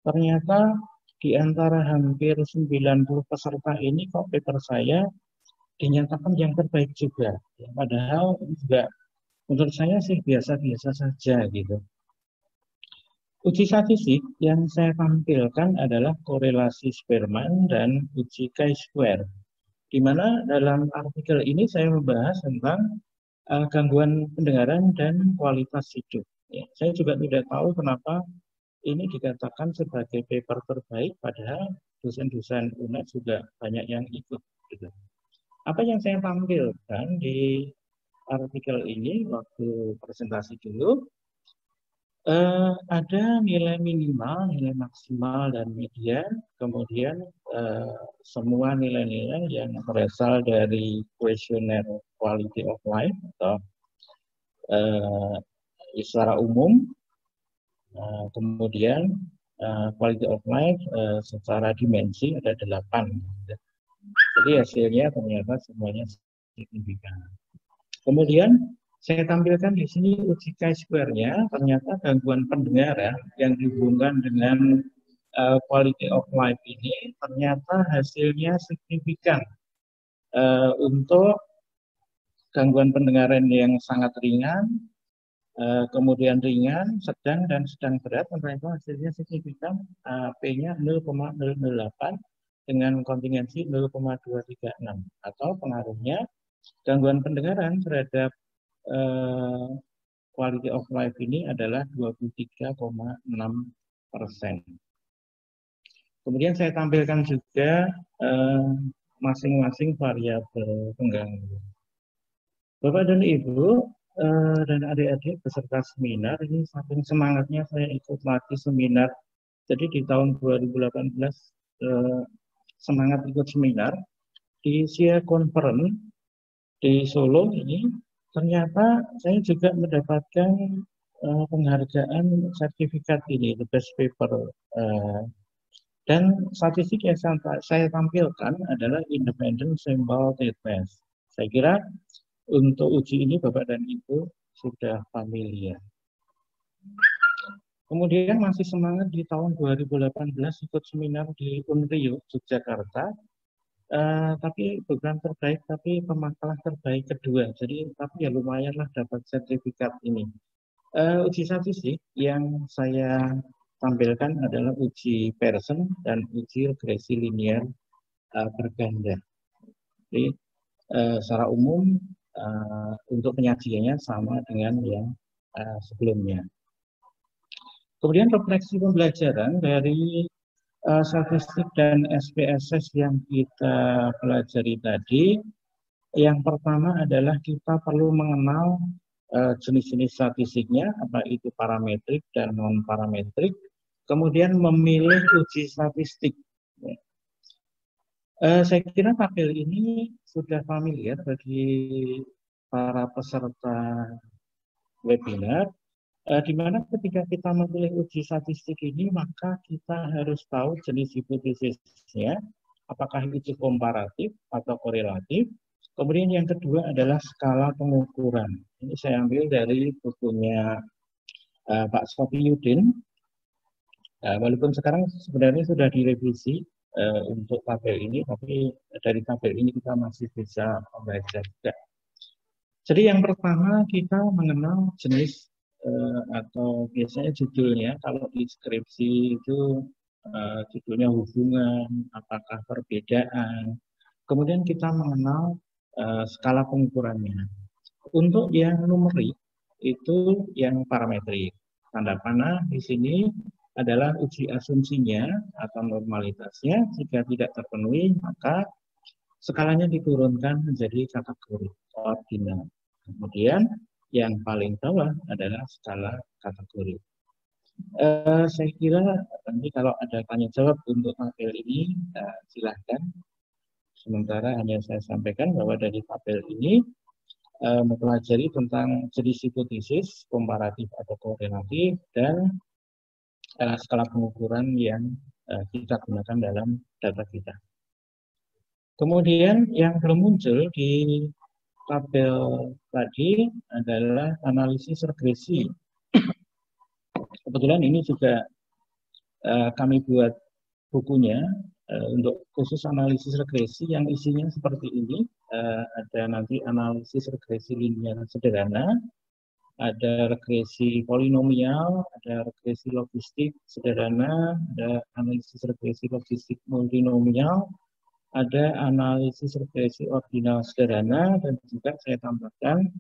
Ternyata di antara hampir 90 peserta ini kok paper saya dinyatakan yang terbaik juga. Padahal juga menurut saya sih biasa-biasa saja gitu. Uji statistik yang saya tampilkan adalah korelasi Spearman dan uji chi-square, di mana dalam artikel ini saya membahas tentang gangguan pendengaran dan kualitas hidup. Ya, saya juga tidak tahu kenapa ini dikatakan sebagai paper terbaik, padahal dosen-dosen UNED juga banyak yang ikut. Gitu. Apa yang saya tampilkan di artikel ini waktu presentasi dulu, ada nilai minimal, nilai maksimal, dan median, kemudian semua nilai-nilai yang berasal dari kuesioner quality of life atau secara umum, kemudian quality of life secara dimensi ada 8. Jadi hasilnya ternyata semuanya signifikan. Kemudian saya tampilkan di sini uji chi-square-nya, ternyata gangguan pendengaran yang dihubungkan dengan quality of life ini ternyata hasilnya signifikan untuk gangguan pendengaran yang sangat ringan, kemudian ringan, sedang, dan sedang berat, ternyata hasilnya signifikan, P-nya 0,008 dengan kontingensi 0,236, atau pengaruhnya gangguan pendengaran terhadap quality of life ini adalah 23,6%. Kemudian saya tampilkan juga masing-masing variabel pengganggu. Bapak dan Ibu dan adik-adik peserta seminar, ini saking semangatnya saya ikut lagi seminar. Jadi di tahun 2018 semangat ikut seminar di SIA Conference di Solo ini. Ternyata saya juga mendapatkan penghargaan sertifikat ini, the best paper. Dan statistik yang saya tampilkan adalah independent sample test. Saya kira untuk uji ini Bapak dan Ibu sudah familiar. Kemudian masih semangat di tahun 2018 ikut seminar di Unrio, Yogyakarta. Tapi bukan terbaik, tapi pemakalah terbaik kedua. Jadi tapi ya lumayanlah dapat sertifikat ini. Uji statistik yang saya tampilkan adalah uji Pearson dan uji regresi linear berganda. Jadi secara umum untuk penyajiannya sama dengan yang sebelumnya. Kemudian refleksi pembelajaran dari statistik dan SPSS yang kita pelajari tadi, yang pertama adalah kita perlu mengenal jenis-jenis statistiknya, apa itu parametrik dan non-parametrik, kemudian memilih uji statistik. Saya kira tabel ini sudah familiar bagi para peserta webinar, di mana ketika kita memilih uji statistik ini, maka kita harus tahu jenis hipotesisnya, apakah itu komparatif atau korelatif. Kemudian yang kedua adalah skala pengukuran. Ini saya ambil dari bukunya Pak Sofiuddin. Walaupun sekarang sebenarnya sudah direvisi untuk tabel ini, tapi dari tabel ini kita masih bisa membaca juga. Jadi yang pertama kita mengenal jenis atau biasanya judulnya kalau di skripsi itu judulnya hubungan, apakah perbedaan. Kemudian kita mengenal skala pengukurannya. Untuk yang numerik itu yang parametrik. Tanda panah di sini adalah uji asumsinya atau normalitasnya. Jika tidak terpenuhi, maka skalanya diturunkan menjadi kategori ordinal. Kemudian yang paling bawah adalah skala kategori. Saya kira nanti kalau ada tanya jawab untuk tabel ini, silahkan. Sementara hanya saya sampaikan bahwa dari tabel ini mempelajari tentang jenis hipotesis, komparatif atau korelatif, dan skala pengukuran yang kita gunakan dalam data kita. Kemudian yang belum muncul di tabel tadi adalah analisis regresi. Kebetulan ini juga kami buat bukunya untuk khusus analisis regresi yang isinya seperti ini. Ada nanti analisis regresi linear sederhana, ada regresi polinomial, ada regresi logistik sederhana, ada analisis regresi logistik multinomial, ada analisis regresi ordinal sederhana, dan juga saya tambahkan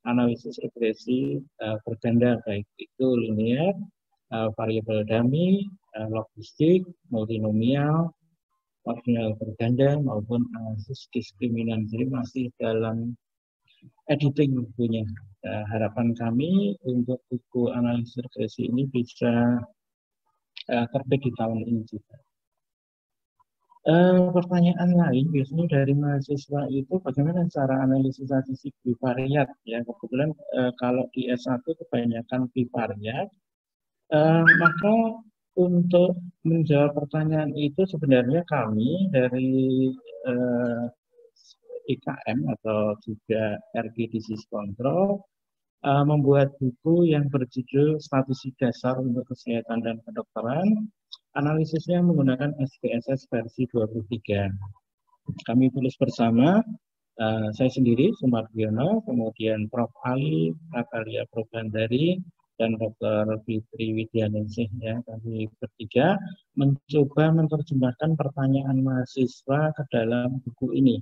analisis regresi berganda, baik itu linear, variabel dummy, logistik, multinomial, ordinal berganda, maupun analisis diskriminan. Jadi masih dalam editing bukunya. Harapan kami untuk buku analisis regresi ini bisa terbit di tahun ini juga. Pertanyaan lain biasanya dari mahasiswa itu bagaimana cara analisis statistik bivariat, ya. Kebetulan kalau di S1 kebanyakan bivariat, maka untuk menjawab pertanyaan itu sebenarnya kami dari IKM atau juga RG Disease Control membuat buku yang berjudul Statistik Dasar untuk Kesehatan dan Kedokteran. Analisisnya menggunakan SPSS versi 23. Kami tulis bersama, saya sendiri, Sumardiono, kemudian Prof. Ali, Natalia Probandari, dan Dr. Fitri Widyaningsih, ya, kami bertiga mencoba menerjemahkan pertanyaan mahasiswa ke dalam buku ini.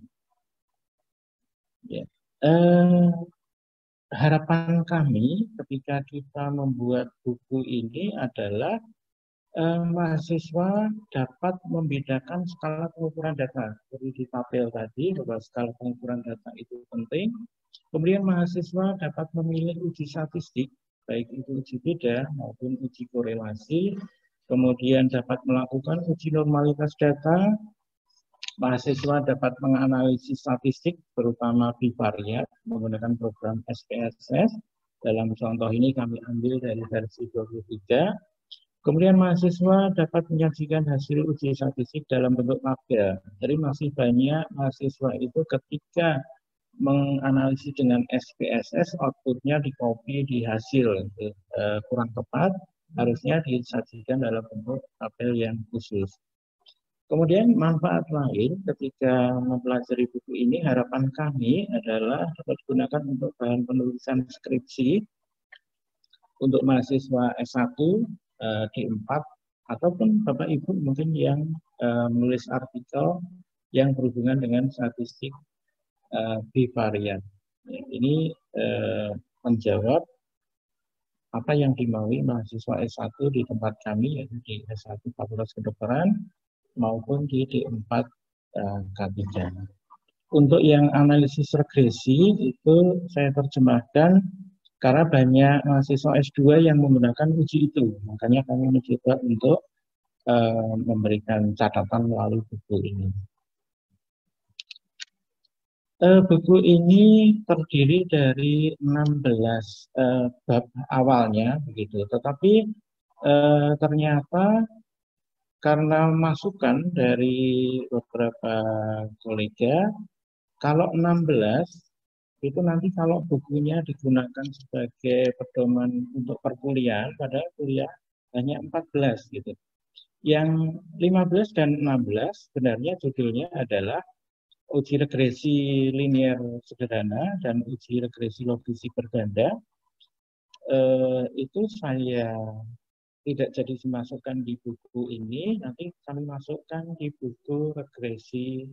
Ya. Harapan kami ketika kita membuat buku ini adalah mahasiswa dapat membedakan skala pengukuran data. Seperti di tabel tadi, bahwa skala pengukuran data itu penting. Kemudian mahasiswa dapat memilih uji statistik, baik itu uji beda maupun uji korelasi. Kemudian dapat melakukan uji normalitas data. Mahasiswa dapat menganalisis statistik, terutama bivariat, menggunakan program SPSS. Dalam contoh ini kami ambil dari versi 23. Kemudian mahasiswa dapat menyajikan hasil uji statistik dalam bentuk tabel. Jadi masih banyak mahasiswa itu ketika menganalisis dengan SPSS, outputnya di-copy di hasil. Kurang tepat, harusnya disajikan dalam bentuk tabel yang khusus. Kemudian manfaat lain ketika mempelajari buku ini, harapan kami adalah dapat digunakan untuk bahan penulisan skripsi untuk mahasiswa S1, D4, ataupun Bapak Ibu mungkin yang menulis artikel yang berhubungan dengan statistik bivariat. Ini menjawab apa yang dimaui mahasiswa S1 di tempat kami, yaitu di S1 Fakultas Kedokteran maupun di D4 K3. Untuk yang analisis regresi itu saya terjemahkan karena banyak mahasiswa S2 yang menggunakan uji itu. Makanya kami mencoba untuk memberikan catatan melalui buku ini. Buku ini terdiri dari 16 bab awalnya, begitu. Tetapi ternyata karena masukan dari beberapa kolega, kalau 16 itu nanti kalau bukunya digunakan sebagai pedoman untuk perkuliahan, pada kuliah hanya 14 gitu. Yang 15 dan 16 sebenarnya judulnya adalah uji regresi linear sederhana dan uji regresi logistik berganda. Itu saya tidak jadi dimasukkan di buku ini, nanti kami masukkan di buku regresi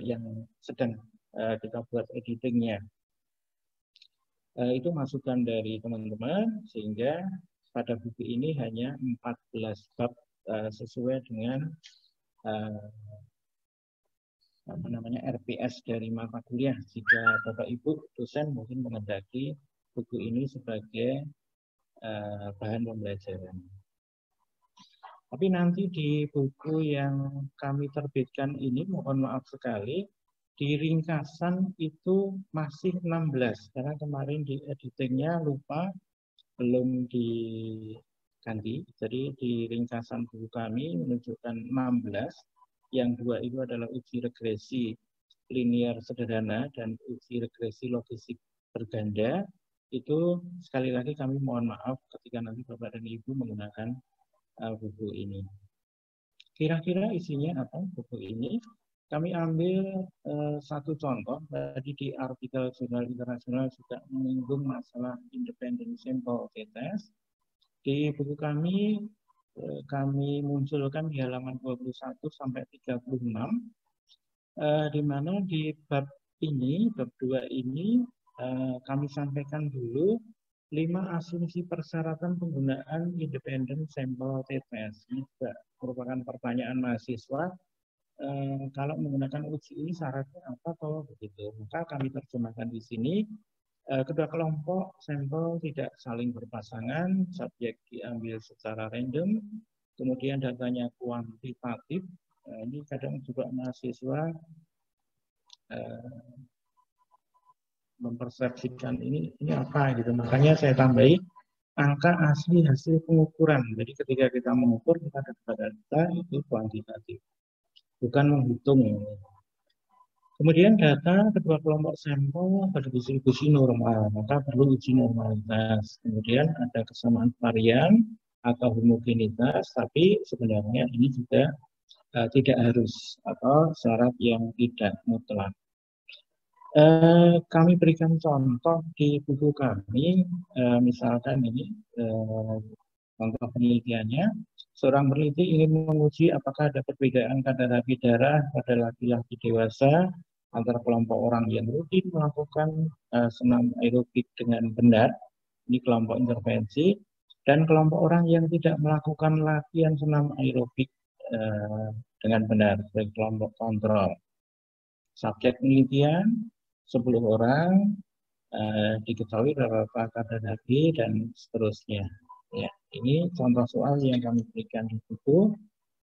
yang sedang kita buat editingnya. Itu masukan dari teman-teman, sehingga pada buku ini hanya 14 bab sesuai dengan RPS dari mata kuliah. Jika Bapak Ibu dosen mungkin menghendaki buku ini sebagai bahan pembelajaran. Tapi nanti di buku yang kami terbitkan ini, mohon maaf sekali, di ringkasan itu masih 16. Karena kemarin di editingnya lupa, belum diganti. Jadi di ringkasan buku kami menunjukkan 16. Yang 2 itu adalah uji regresi linear sederhana dan uji regresi logistik berganda, itu sekali lagi kami mohon maaf ketika nanti Bapak dan Ibu menggunakan buku ini. Kira-kira isinya apa buku ini? Kami ambil satu contoh, tadi di artikel jurnal internasional juga menyinggung masalah independent sample test. Di buku kami munculkan di halaman 21 sampai 36, di mana di bab ini, bab 2 ini, kami sampaikan dulu 5 asumsi persyaratan penggunaan independent sample test. Ini juga merupakan pertanyaan mahasiswa. Kalau menggunakan uji ini syaratnya apa atau begitu? Maka kami terjemahkan di sini. Kedua kelompok sampel tidak saling berpasangan, subjek diambil secara random, kemudian datanya kuantitatif. Ini kadang juga mahasiswa mempersepsikan ini apa gitu. Makanya saya tambahi angka asli hasil pengukuran. Jadi ketika kita mengukur kita dapat data itu kuantitatif, bukan menghitung. Kemudian data kedua kelompok sampel berdistribusi normal, maka perlu uji normalitas. Kemudian ada kesamaan varian atau homogenitas, tapi sebenarnya ini juga tidak harus atau syarat yang tidak mutlak. Kami berikan contoh di buku kami, misalkan ini contoh penelitiannya. Seorang peneliti ingin menguji apakah ada perbedaan kadar api darah pada laki-laki dewasa antara kelompok orang yang rutin melakukan senam aerobik dengan benar, ini kelompok intervensi, dan kelompok orang yang tidak melakukan latihan senam aerobik dengan benar, sebagai kelompok kontrol. Subjek penelitian 10 orang, diketahui rata-rata kadar api dan seterusnya. Ya, ini contoh soal yang kami berikan di buku.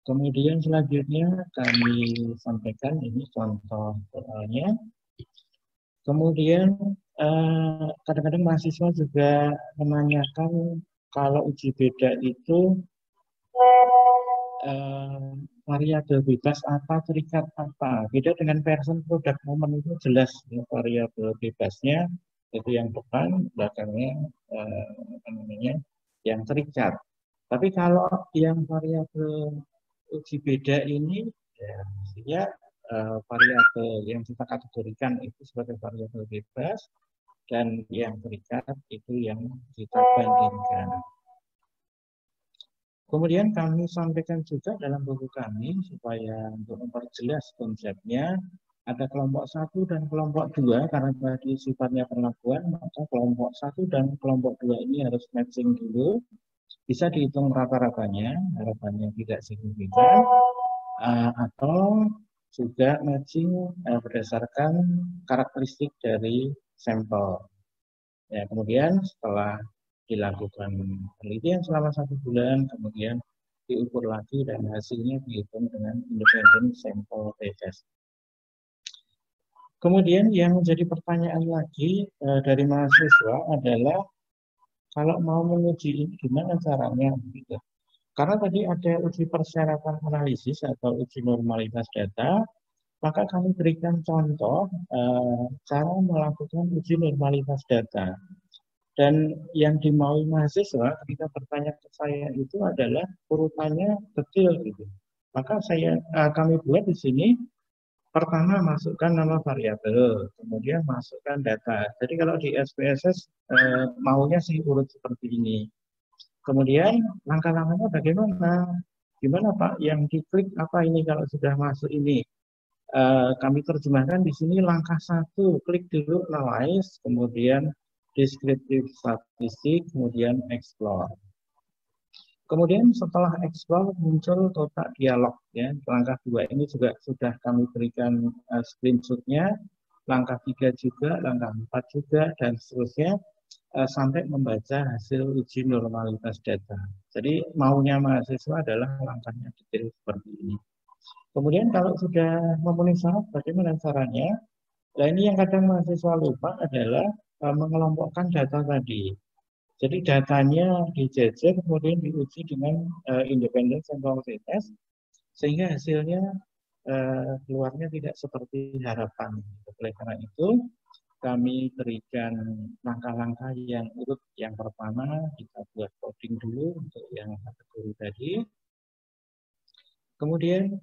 Kemudian selanjutnya kami sampaikan ini contoh soalnya. Kemudian kadang-kadang mahasiswa juga menanyakan kalau uji beda itu variabel bebas apa, terikat apa. Beda dengan person product moment itu jelas ya, variabel bebasnya itu yang depan, belakangnya yang terikat. Tapi kalau yang variabel uji beda ini, ya mestinya variabel yang kita kategorikan itu sebagai variabel bebas dan yang terikat itu yang kita bandingkan. Kemudian kami sampaikan juga dalam buku kami supaya untuk memperjelas konsepnya, ada kelompok 1 dan kelompok 2 karena tadi sifatnya perlakuan, maka kelompok 1 dan kelompok 2 ini harus matching dulu. Bisa dihitung rata-ratanya, harapannya tidak signifikan, atau juga matching berdasarkan karakteristik dari sampel. Ya, kemudian setelah dilakukan penelitian selama 1 bulan, kemudian diukur lagi dan hasilnya dihitung dengan independent sample test. Kemudian yang menjadi pertanyaan lagi dari mahasiswa adalah kalau mau menguji ini gimana caranya gitu. Karena tadi ada uji persyaratan analisis atau uji normalitas data, maka kami berikan contoh cara melakukan uji normalitas data. Dan yang dimaui mahasiswa ketika bertanya ke saya itu adalah urutannya detail gitu. Maka kami buat di sini. Pertama masukkan nama variabel, kemudian masukkan data. Jadi kalau di SPSS maunya sih urut seperti ini. Kemudian langkah-langkahnya bagaimana? Gimana Pak? Yang diklik apa ini kalau sudah masuk ini? Kami terjemahkan di sini langkah 1, klik dulu analyze, kemudian descriptive statistik, kemudian explore. Kemudian setelah explore muncul kotak dialog ya. Langkah 2 ini juga sudah kami berikan screenshotnya. Langkah 3 juga, langkah 4 juga dan seterusnya sampai membaca hasil uji normalitas data. Jadi maunya mahasiswa adalah langkahnya detail seperti ini. Kemudian kalau sudah memenuhi syarat bagaimana caranya? Nah ini yang kadang mahasiswa lupa adalah mengelompokkan data tadi. Jadi datanya dijejer kemudian diuji dengan independent sample test sehingga hasilnya keluarnya tidak seperti harapan. Oleh karena itu, kami berikan langkah-langkah yang urut. Yang pertama, kita buat coding dulu untuk yang kategori tadi. Kemudian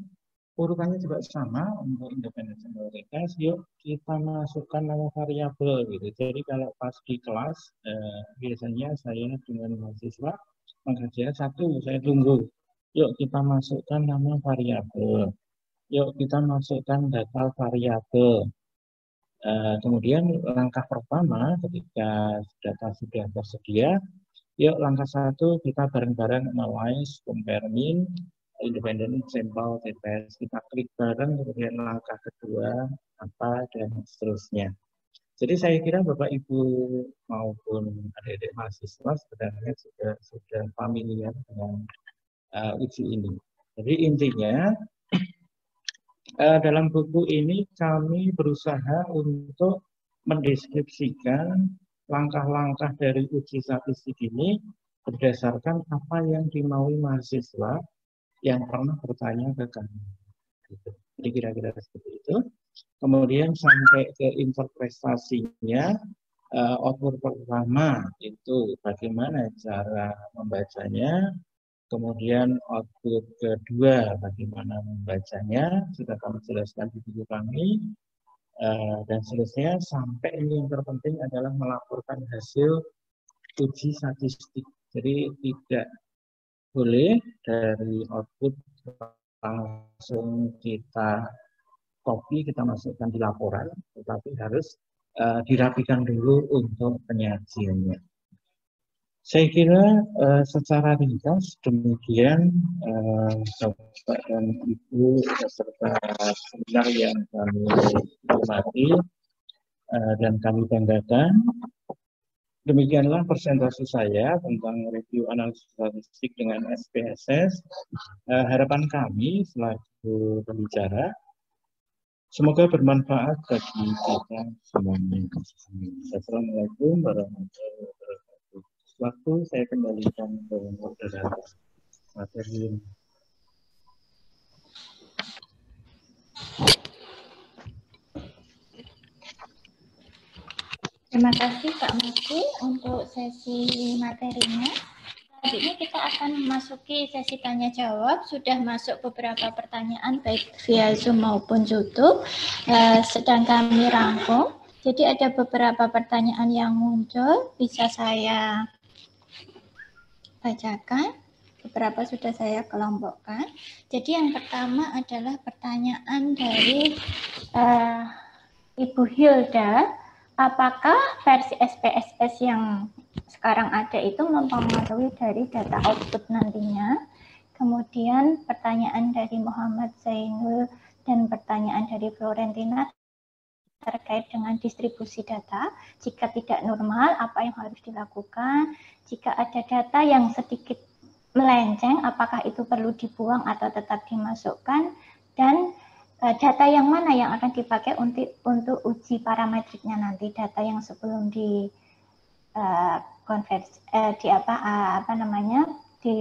urutannya juga sama untuk independen senioritas. Yuk kita masukkan nama variabel gitu. Jadi kalau pas di kelas biasanya saya dengan mahasiswa mengerjakan satu, saya tunggu. Yuk kita masukkan nama variabel. Yuk kita masukkan data variabel. Kemudian langkah pertama ketika data sudah tersedia, yuk langkah satu kita bareng-bareng analyze, compare mean, independent sample TPS, kita klik bareng, kemudian langkah kedua apa dan seterusnya. Jadi saya kira Bapak Ibu maupun adik-adik mahasiswa sebenarnya sudah familiar dengan uji ini. Jadi intinya dalam buku ini kami berusaha untuk mendeskripsikan langkah-langkah dari uji statistik ini berdasarkan apa yang dimaui mahasiswa yang pernah bertanya ke kami. Jadi kira-kira seperti itu. Kemudian sampai ke interpretasinya, output pertama itu bagaimana cara membacanya. Kemudian output kedua, bagaimana membacanya, sudah kami jelaskan di buku kami. Dan seterusnya sampai ini yang terpenting adalah melaporkan hasil uji statistik. Jadi tidak boleh dari output langsung kita copy, kita masukkan di laporan, tetapi harus dirapikan dulu untuk penyajiannya. Saya kira secara ringkas demikian Bapak dan Ibu beserta seminar yang kami hormati dan kami banggakan. Demikianlah presentasi saya tentang review analisis statistik dengan SPSS. Harapan kami selaku pembicara, semoga bermanfaat bagi kita semuanya. Assalamualaikum warahmatullahi wabarakatuh. Waktu saya kembalikan ke moderator materi. Terima kasih Pak Maki untuk sesi materinya. Selanjutnya kita akan memasuki sesi tanya jawab. Sudah masuk beberapa pertanyaan baik via Zoom maupun YouTube. Sedang kami rangkum. Jadi ada beberapa pertanyaan yang muncul, bisa saya bacakan. Beberapa sudah saya kelompokkan. Jadi yang pertama adalah pertanyaan dari Ibu Hilda. Apakah versi SPSS yang sekarang ada itu mempengaruhi dari data output nantinya? Kemudian pertanyaan dari Muhammad Zainul dan pertanyaan dari Florentina terkait dengan distribusi data. Jika tidak normal, apa yang harus dilakukan? Jika ada data yang sedikit melenceng, apakah itu perlu dibuang atau tetap dimasukkan? Dan data yang mana yang akan dipakai untuk uji parametriknya nanti? Data yang sebelum di konversi di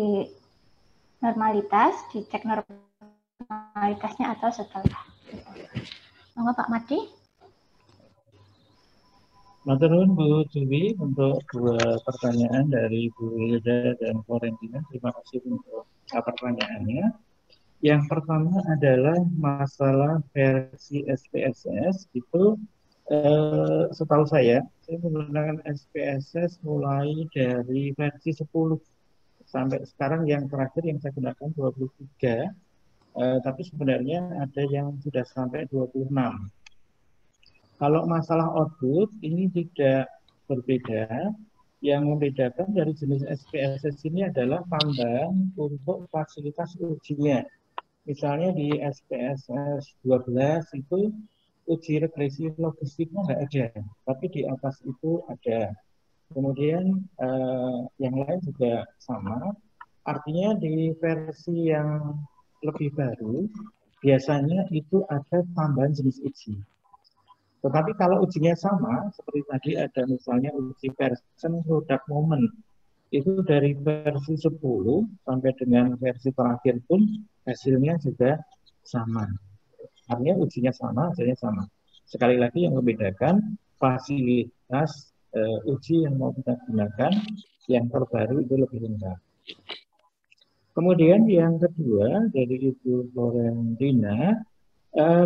normalitas, dicek normalitasnya atau setelah. Monggo Pak Madi. Matur nuwun Bu Dewi untuk dua pertanyaan dari Bu Hilda dan Florentina. Terima kasih untuk pertanyaannya. Yang pertama adalah masalah versi SPSS itu setahu saya menggunakan SPSS mulai dari versi 10 sampai sekarang yang terakhir yang saya gunakan 23, tapi sebenarnya ada yang sudah sampai 26. Kalau masalah output ini tidak berbeda. Yang membedakan dari jenis SPSS ini adalah tambahan untuk fasilitas ujinya. Misalnya di SPSS 12 itu uji regresi logistiknya nggak ada, tapi di atas itu ada. Kemudian yang lain juga sama. Artinya di versi yang lebih baru biasanya itu ada tambahan jenis uji. Tetapi kalau ujinya sama, seperti tadi ada misalnya uji version product moment, itu dari versi 10 sampai dengan versi terakhir pun hasilnya juga sama. Artinya ujinya sama, hasilnya sama. Sekali lagi yang membedakan fasilitas uji yang mau kita gunakan, yang terbaru itu lebih rendah. Kemudian yang kedua dari Ibu Florentina,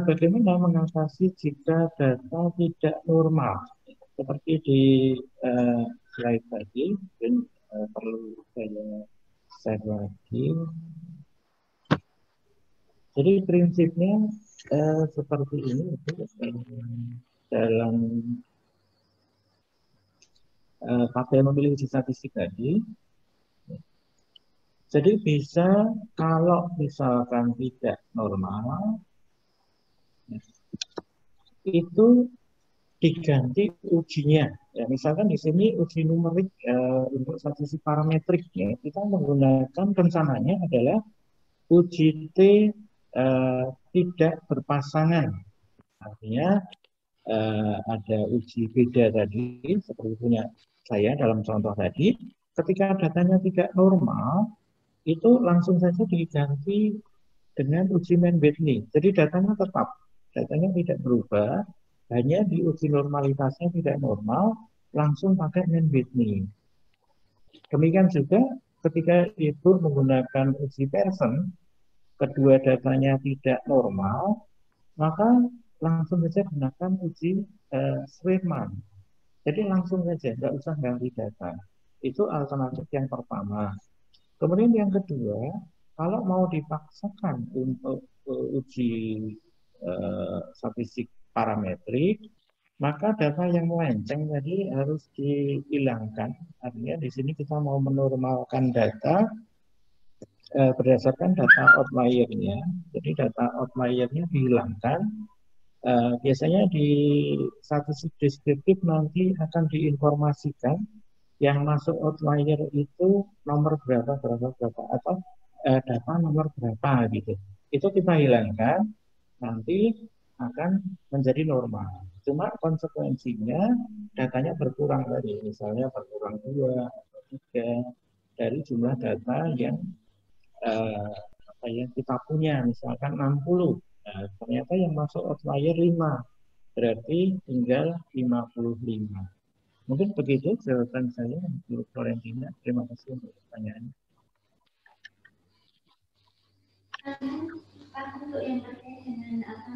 bagaimana mengatasi jika data tidak normal? Seperti di slide tadi, mungkin perlu saya share lagi. Jadi prinsipnya seperti ini dalam tabel memilih uji statistik tadi. Jadi bisa kalau misalkan tidak normal, itu diganti ujinya. Ya, misalkan di sini uji numerik untuk statistik parametrik, ya, kita menggunakan rencananya adalah uji T tidak berpasangan. Artinya ada uji beda tadi, seperti punya saya dalam contoh tadi, ketika datanya tidak normal, itu langsung saja diganti dengan uji Man-Whitney. Jadi datanya tetap, datanya tidak berubah, hanya di uji normalitasnya tidak normal, langsung pakai Man-Whitney. Demikian juga ketika Ibu menggunakan uji Pearson, kedua datanya tidak normal, maka langsung saja gunakan uji Swearman. Jadi langsung saja, nggak usah ganti data. Itu alternatif yang pertama. Kemudian yang kedua, kalau mau dipaksakan untuk uji statistik parametrik, maka data yang melenceng tadi harus dihilangkan. Artinya di sini kita mau menormalkan data berdasarkan data outlier-nya. Jadi data outlier-nya dihilangkan. Biasanya di statistik deskriptif nanti akan diinformasikan yang masuk outlier itu nomor berapa atau data nomor berapa gitu. Itu kita hilangkan, nanti akan menjadi normal. Cuma konsekuensinya datanya berkurang tadi, misalnya berkurang 2 atau 3 dari jumlah data yang kita punya, misalkan 60. Nah, ternyata yang masuk outlier 5, berarti tinggal 55. Mungkin begitu jawaban saya, Bu Florentina. Terima kasih untuk pertanyaannya. Pak, untuk yang terkait dengan data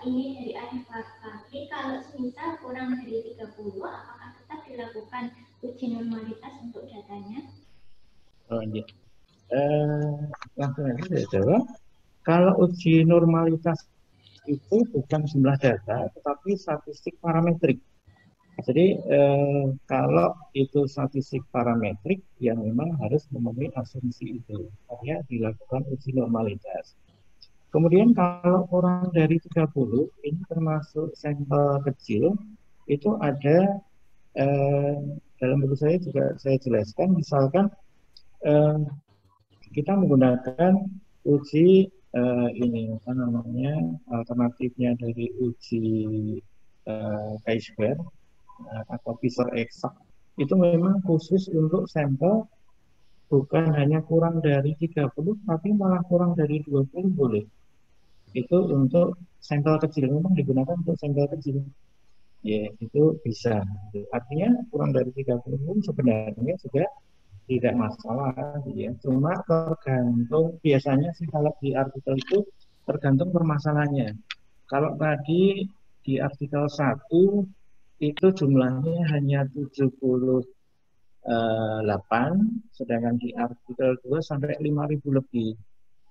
ini dari akhir kali, kalau semisal kurang dari 30, apakah tetap dilakukan uji normalitas untuk datanya? Oh iya. Langsung aja saya jawab. Kalau uji normalitas itu bukan jumlah data, tetapi statistik parametrik. Jadi kalau itu statistik parametrik yang memang harus memenuhi asumsi itu, artinya dilakukan uji normalitas. Kemudian kalau kurang dari 30, ini termasuk sampel kecil, itu ada dalam buku saya juga saya jelaskan, misalkan kita menggunakan uji ini apa namanya alternatifnya dari uji chi-square atau Fisher eksak, itu memang khusus untuk sampel bukan hanya kurang dari 30 tapi malah kurang dari 20 boleh. Itu untuk sampel kecil, memang digunakan untuk sampel kecil. Ya, itu bisa. Artinya kurang dari 30 pun sebenarnya juga tidak masalah, ya. Cuma tergantung, biasanya sih kalau di artikel itu tergantung permasalahannya. Kalau tadi di artikel 1 itu jumlahnya hanya 78, sedangkan di artikel 2 sampai 5.000 lebih.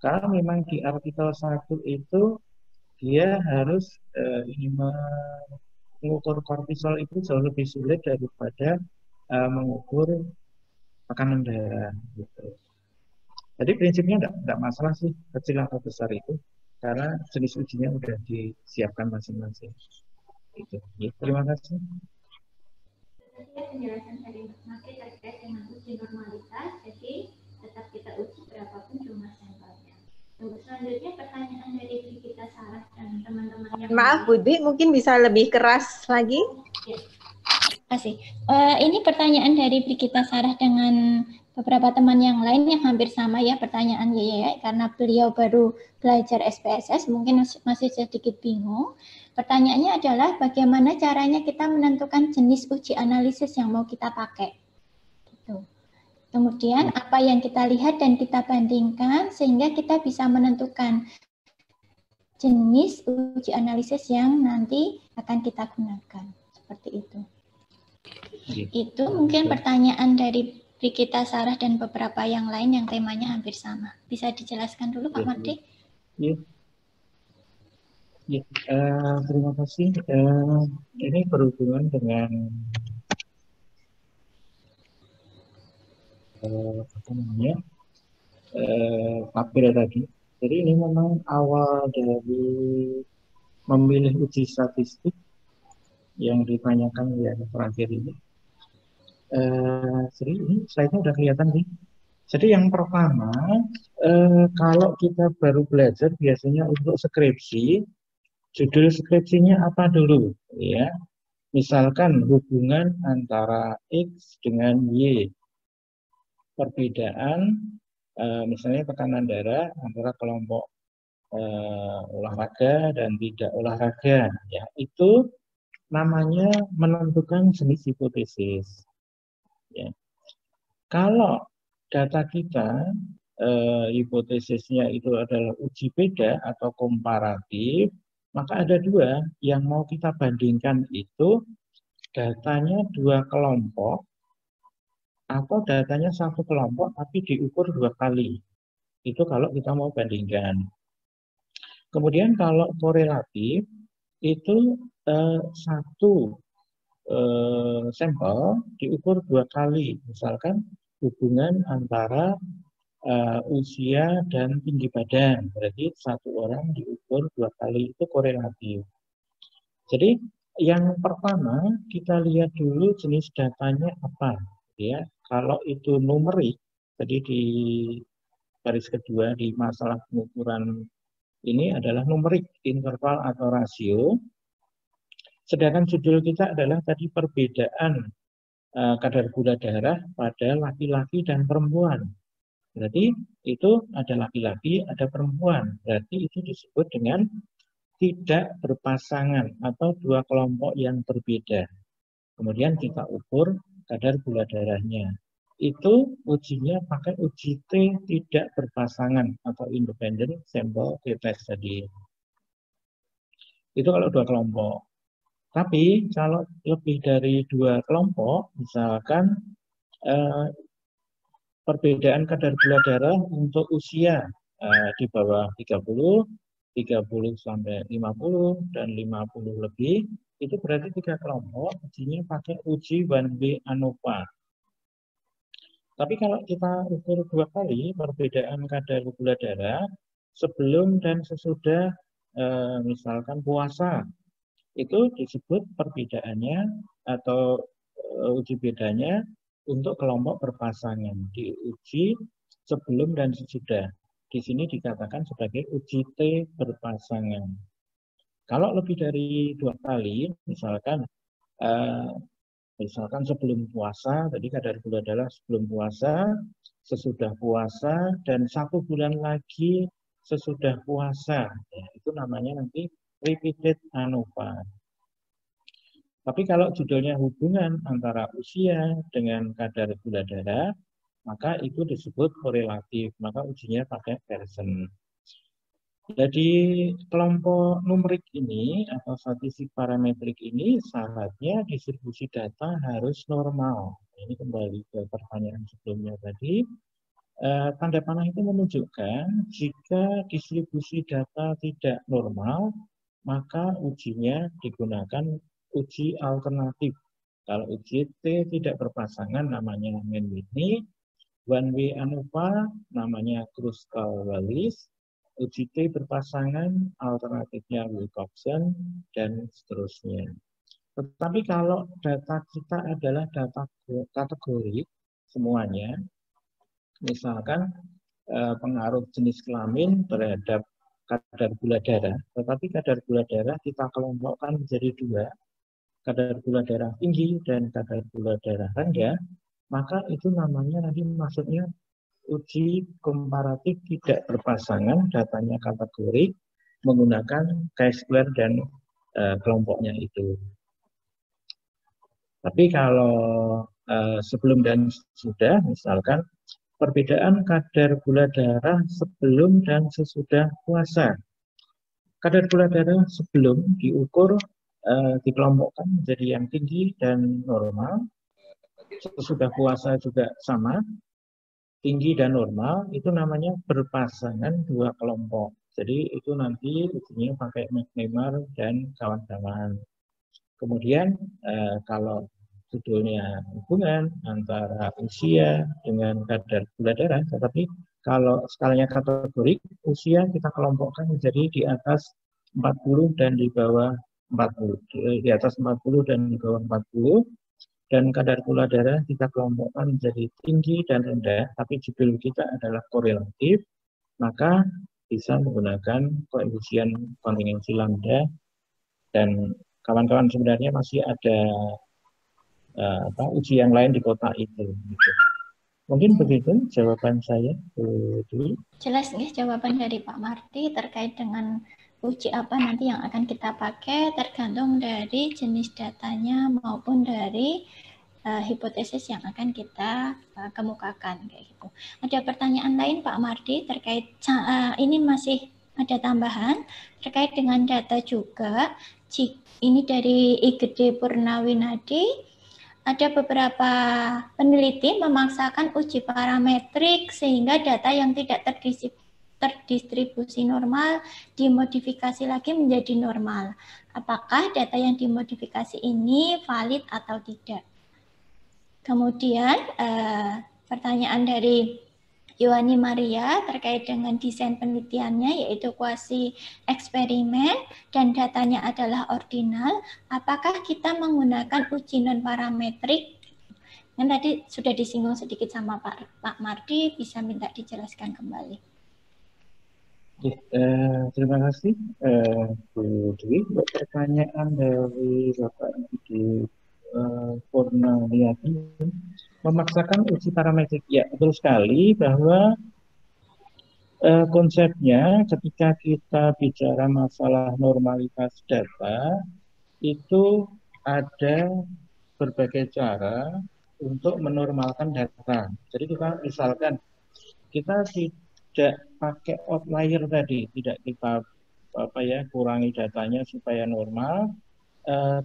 Karena memang di artikel 1 itu dia harus mengukur kortisol itu jauh lebih sulit daripada mengukur tekanan darah gitu. Jadi prinsipnya enggak masalah sih kecil atau besar itu, karena jenis ujinya udah disiapkan masing-masing. Gitu. Ya, terima kasih. Penjelasan dari Mas terkait dengan uji normalitas, jadi tetap kita uji berapapun jumlah sampelnya. Untuk selanjutnya pertanyaan dari Brigita Sarah dan teman-teman yang maaf Budi, mungkin bisa lebih keras lagi. Ya. Terima kasih. Ini pertanyaan dari Brigita Sarah dengan beberapa teman yang lain yang hampir sama ya pertanyaannya ya, karena beliau baru belajar SPSS mungkin masih sedikit bingung. Pertanyaannya adalah bagaimana caranya kita menentukan jenis uji analisis yang mau kita pakai. Gitu. Kemudian apa yang kita lihat dan kita bandingkan sehingga kita bisa menentukan jenis uji analisis yang nanti akan kita gunakan. Seperti itu. Itu mungkin pertanyaan dari Brigita, Sarah, dan beberapa yang lain yang temanya hampir sama. Bisa dijelaskan dulu Pak Mardi? Ya. Ya, terima kasih. Ini berhubungan dengan apa namanya tabel tadi. Jadi ini memang awal dari memilih uji statistik yang ditanyakan yang terakhir ini. Jadi ini slide-nya udah kelihatan nih. Jadi yang pertama, kalau kita baru belajar biasanya untuk skripsi, judul skripsinya apa dulu, ya? Misalkan hubungan antara X dengan Y, perbedaan, misalnya tekanan darah antara kelompok olahraga dan tidak olahraga, ya itu namanya menentukan jenis hipotesis. Ya. Kalau data kita hipotesisnya itu adalah uji beda atau komparatif, maka ada dua yang mau kita bandingkan itu datanya dua kelompok atau datanya satu kelompok tapi diukur dua kali. Itu kalau kita mau bandingkan. Kemudian kalau korelatif itu satu sampel diukur dua kali, misalkan hubungan antara usia dan tinggi badan, berarti satu orang diukur dua kali, itu korelatif. Jadi yang pertama kita lihat dulu jenis datanya apa, ya. Kalau itu numerik, jadi di baris kedua di masalah pengukuran ini adalah numerik, interval atau rasio. Sedangkan judul kita adalah tadi perbedaan kadar gula darah pada laki-laki dan perempuan. Berarti itu ada laki-laki, ada perempuan. Berarti itu disebut dengan tidak berpasangan atau dua kelompok yang berbeda. Kemudian kita ukur kadar gula darahnya. Itu ujinya pakai uji T tidak berpasangan atau independent sample t-test tadi. Itu kalau dua kelompok. Tapi kalau lebih dari dua kelompok, misalkan perbedaan kadar gula darah untuk usia di bawah 30 sampai 50, dan 50 lebih, itu berarti tiga kelompok, ujinya pakai uji 1B ANOVA. Tapi kalau kita ukur dua kali perbedaan kadar gula darah, sebelum dan sesudah misalkan puasa, itu disebut perbedaannya atau uji bedanya untuk kelompok berpasangan, diuji sebelum dan sesudah. Di sini dikatakan sebagai uji T berpasangan. Kalau lebih dari dua kali, misalkan sebelum puasa, tadi kadar gula darah sebelum puasa, sesudah puasa, dan 1 bulan lagi sesudah puasa, ya, itu namanya nanti repeated ANOVA. Tapi kalau judulnya hubungan antara usia dengan kadar gula darah, maka itu disebut korelatif, maka ujinya pakai Pearson. Jadi kelompok numerik ini atau statistik parametrik ini syaratnya distribusi data harus normal. Ini kembali ke pertanyaan sebelumnya tadi. Tanda panah itu menunjukkan jika distribusi data tidak normal, maka ujinya digunakan uji alternatif. Kalau uji T tidak berpasangan namanya Mann-Whitney, 1W ANOVA namanya Kruskal-Wallis, uji T berpasangan alternatifnya Wilcoxon, dan seterusnya. Tetapi kalau data kita adalah data kategori semuanya, misalkan pengaruh jenis kelamin terhadap kadar gula darah, tetapi kadar gula darah kita kelompokkan menjadi dua, kadar gula darah tinggi dan kadar gula darah rendah, maka itu namanya nanti maksudnya uji komparatif tidak berpasangan, datanya kategorik menggunakan chi-square dan kelompoknya itu. Tapi kalau sebelum dan sudah, misalkan perbedaan kadar gula darah sebelum dan sesudah puasa. Kadar gula darah sebelum diukur dikelompokkan menjadi yang tinggi dan normal. Sesudah puasa juga sama, tinggi dan normal, itu namanya berpasangan dua kelompok. Jadi itu nanti ujinya pakai McNemar dan kawan-kawan. Kemudian kalau judulnya hubungan antara usia dengan kadar gula darah, tetapi kalau skalanya kategorik, usia kita kelompokkan menjadi di atas 40 dan di bawah 40. Di atas 40 dan di bawah 40. Dan kadar gula darah kita kelompokkan menjadi tinggi dan rendah, tapi judul kita adalah korelatif, maka bisa menggunakan koefisien kontingensi lambda. Dan kawan-kawan sebenarnya masih ada uji yang lain di kotak itu. Gitu. Mungkin begitu jawaban saya, Bu Dwi. Jelas nih jawaban dari Pak Marty terkait dengan uji apa nanti yang akan kita pakai tergantung dari jenis datanya maupun dari hipotesis yang akan kita kemukakan kayak gitu. Ada pertanyaan lain Pak Marty terkait ini masih ada tambahan terkait dengan data juga. Ini dari IGD Purnawinadi. Ada beberapa peneliti memaksakan uji parametrik sehingga data yang tidak terdistribusi normal dimodifikasi lagi menjadi normal. Apakah data yang dimodifikasi ini valid atau tidak? Kemudian pertanyaan dari Yohani Maria terkait dengan desain penelitiannya yaitu kuasi eksperimen dan datanya adalah ordinal. Apakah kita menggunakan uji non parametrik? Yang tadi sudah disinggung sedikit sama Pak Marty, bisa minta dijelaskan kembali. Terima kasih Bu Dwi. Pertanyaan dari Bapak di Purnawiyati memaksakan uji parametrik. Ya, betul sekali bahwa konsepnya ketika kita bicara masalah normalitas data itu ada berbagai cara untuk menormalkan data. Jadi kita misalkan kita tidak pakai outlier tadi, tidak kita kurangi datanya supaya normal,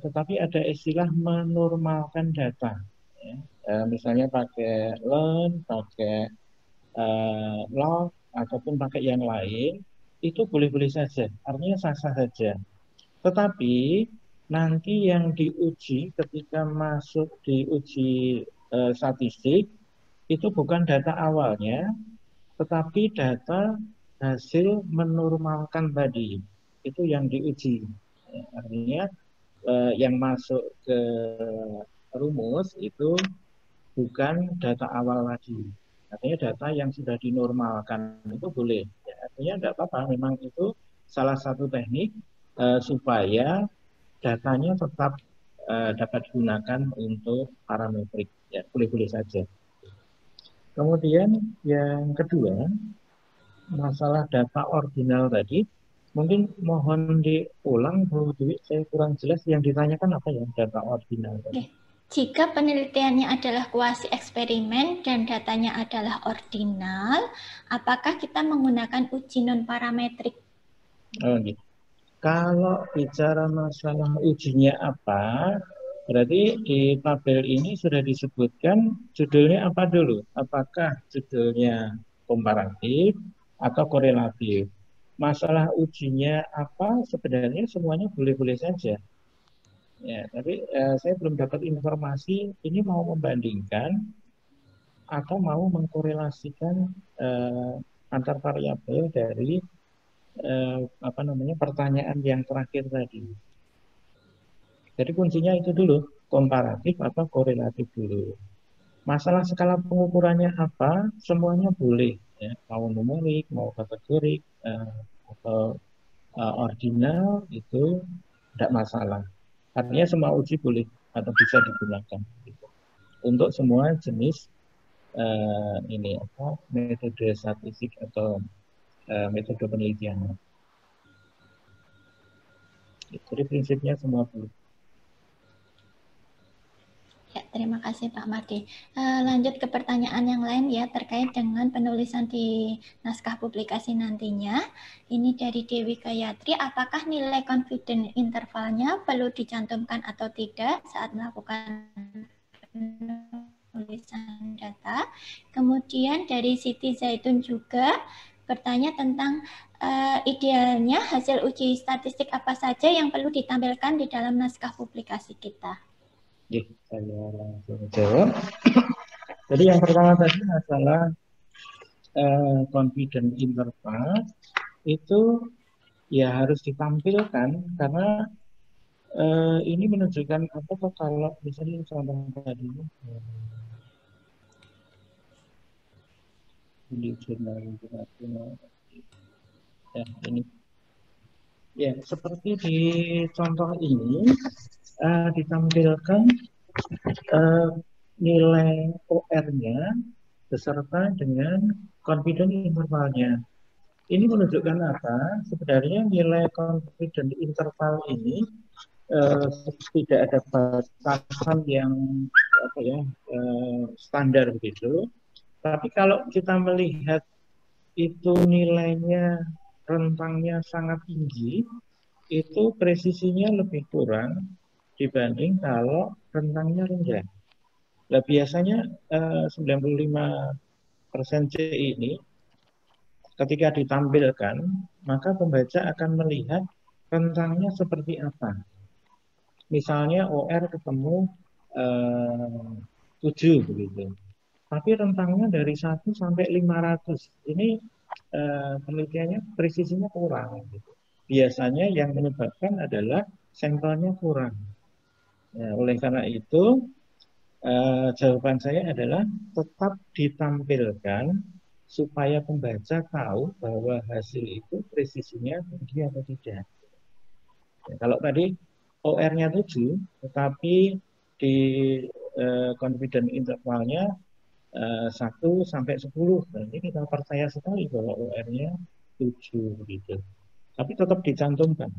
tetapi ada istilah menormalkan data. Ya. Misalnya pakai learn, pakai log, ataupun pakai yang lain, itu boleh-boleh saja, artinya sah-sah saja. Tetapi nanti yang diuji ketika masuk di uji statistik, itu bukan data awalnya, tetapi data hasil menormalkan tadi. Itu yang diuji. Artinya yang masuk ke rumus itu bukan data awal lagi. Artinya data yang sudah dinormalkan itu boleh. Ya, artinya tidak apa-apa, memang itu salah satu teknik supaya datanya tetap dapat digunakan untuk parametrik. Ya, boleh-boleh saja. Kemudian yang kedua, masalah data ordinal tadi, mungkin mohon diulang Bu Dwi, saya kurang jelas yang ditanyakan apa ya data ordinal tadi. Jika penelitiannya adalah kuasi eksperimen dan datanya adalah ordinal, apakah kita menggunakan uji non parametrik? Oh, gitu. Kalau bicara masalah ujinya apa, berarti di tabel ini sudah disebutkan judulnya apa dulu? Apakah judulnya komparatif atau korelatif? Masalah ujinya apa, sebenarnya semuanya boleh-boleh saja. Ya, tapi saya belum dapat informasi ini mau membandingkan atau mau mengkorelasikan antar variabel dari pertanyaan yang terakhir tadi. Jadi kuncinya itu dulu, komparatif atau korelatif dulu. Masalah skala pengukurannya apa, semuanya boleh. Ya. Mau numerik, mau kategorik, atau ordinal, itu tidak masalah. Artinya semua uji boleh atau bisa digunakan. untuk semua jenis metode statistik atau metode penelitian. Jadi prinsipnya semua perlu. Ya, terima kasih Pak Mardi. Lanjut ke pertanyaan yang lain ya, terkait dengan penulisan di naskah publikasi nantinya. Ini dari Dewi Gayatri, apakah nilai confidence intervalnya perlu dicantumkan atau tidak saat melakukan penulisan data? Kemudian dari Siti Zaitun juga bertanya tentang idealnya hasil uji statistik apa saja yang perlu ditampilkan di dalam naskah publikasi kita. Oke, saya langsung jawab. Jadi yang pertama tadi masalah confidence interval itu ya harus ditampilkan karena ini menunjukkan apa kalau misalnya contoh tadi di jurnal internasional ya ini ya seperti di contoh ini ditampilkan nilai OR-nya beserta dengan confidence intervalnya. Ini menunjukkan apa? Sebenarnya nilai confidence interval ini tidak ada batasan yang standar begitu. Tapi kalau kita melihat itu nilainya rentangnya sangat tinggi, itu presisinya lebih kurang dibanding kalau rentangnya rendah. Nah, biasanya 95% C ini ketika ditampilkan, maka pembaca akan melihat rentangnya seperti apa. Misalnya OR ketemu 7 begitu. Tapi rentangnya dari 1 sampai 500. Ini penelitiannya presisinya kurang gitu. Biasanya yang menyebabkan adalah sampelnya kurang. Ya, oleh karena itu jawaban saya adalah tetap ditampilkan supaya pembaca tahu bahwa hasil itu presisinya tinggi atau tidak. Ya, kalau tadi OR-nya 7, tetapi di confidence intervalnya 1 sampai 10, berarti kita percaya sekali bahwa OR-nya 7 gitu. Tapi tetap dicantumkan.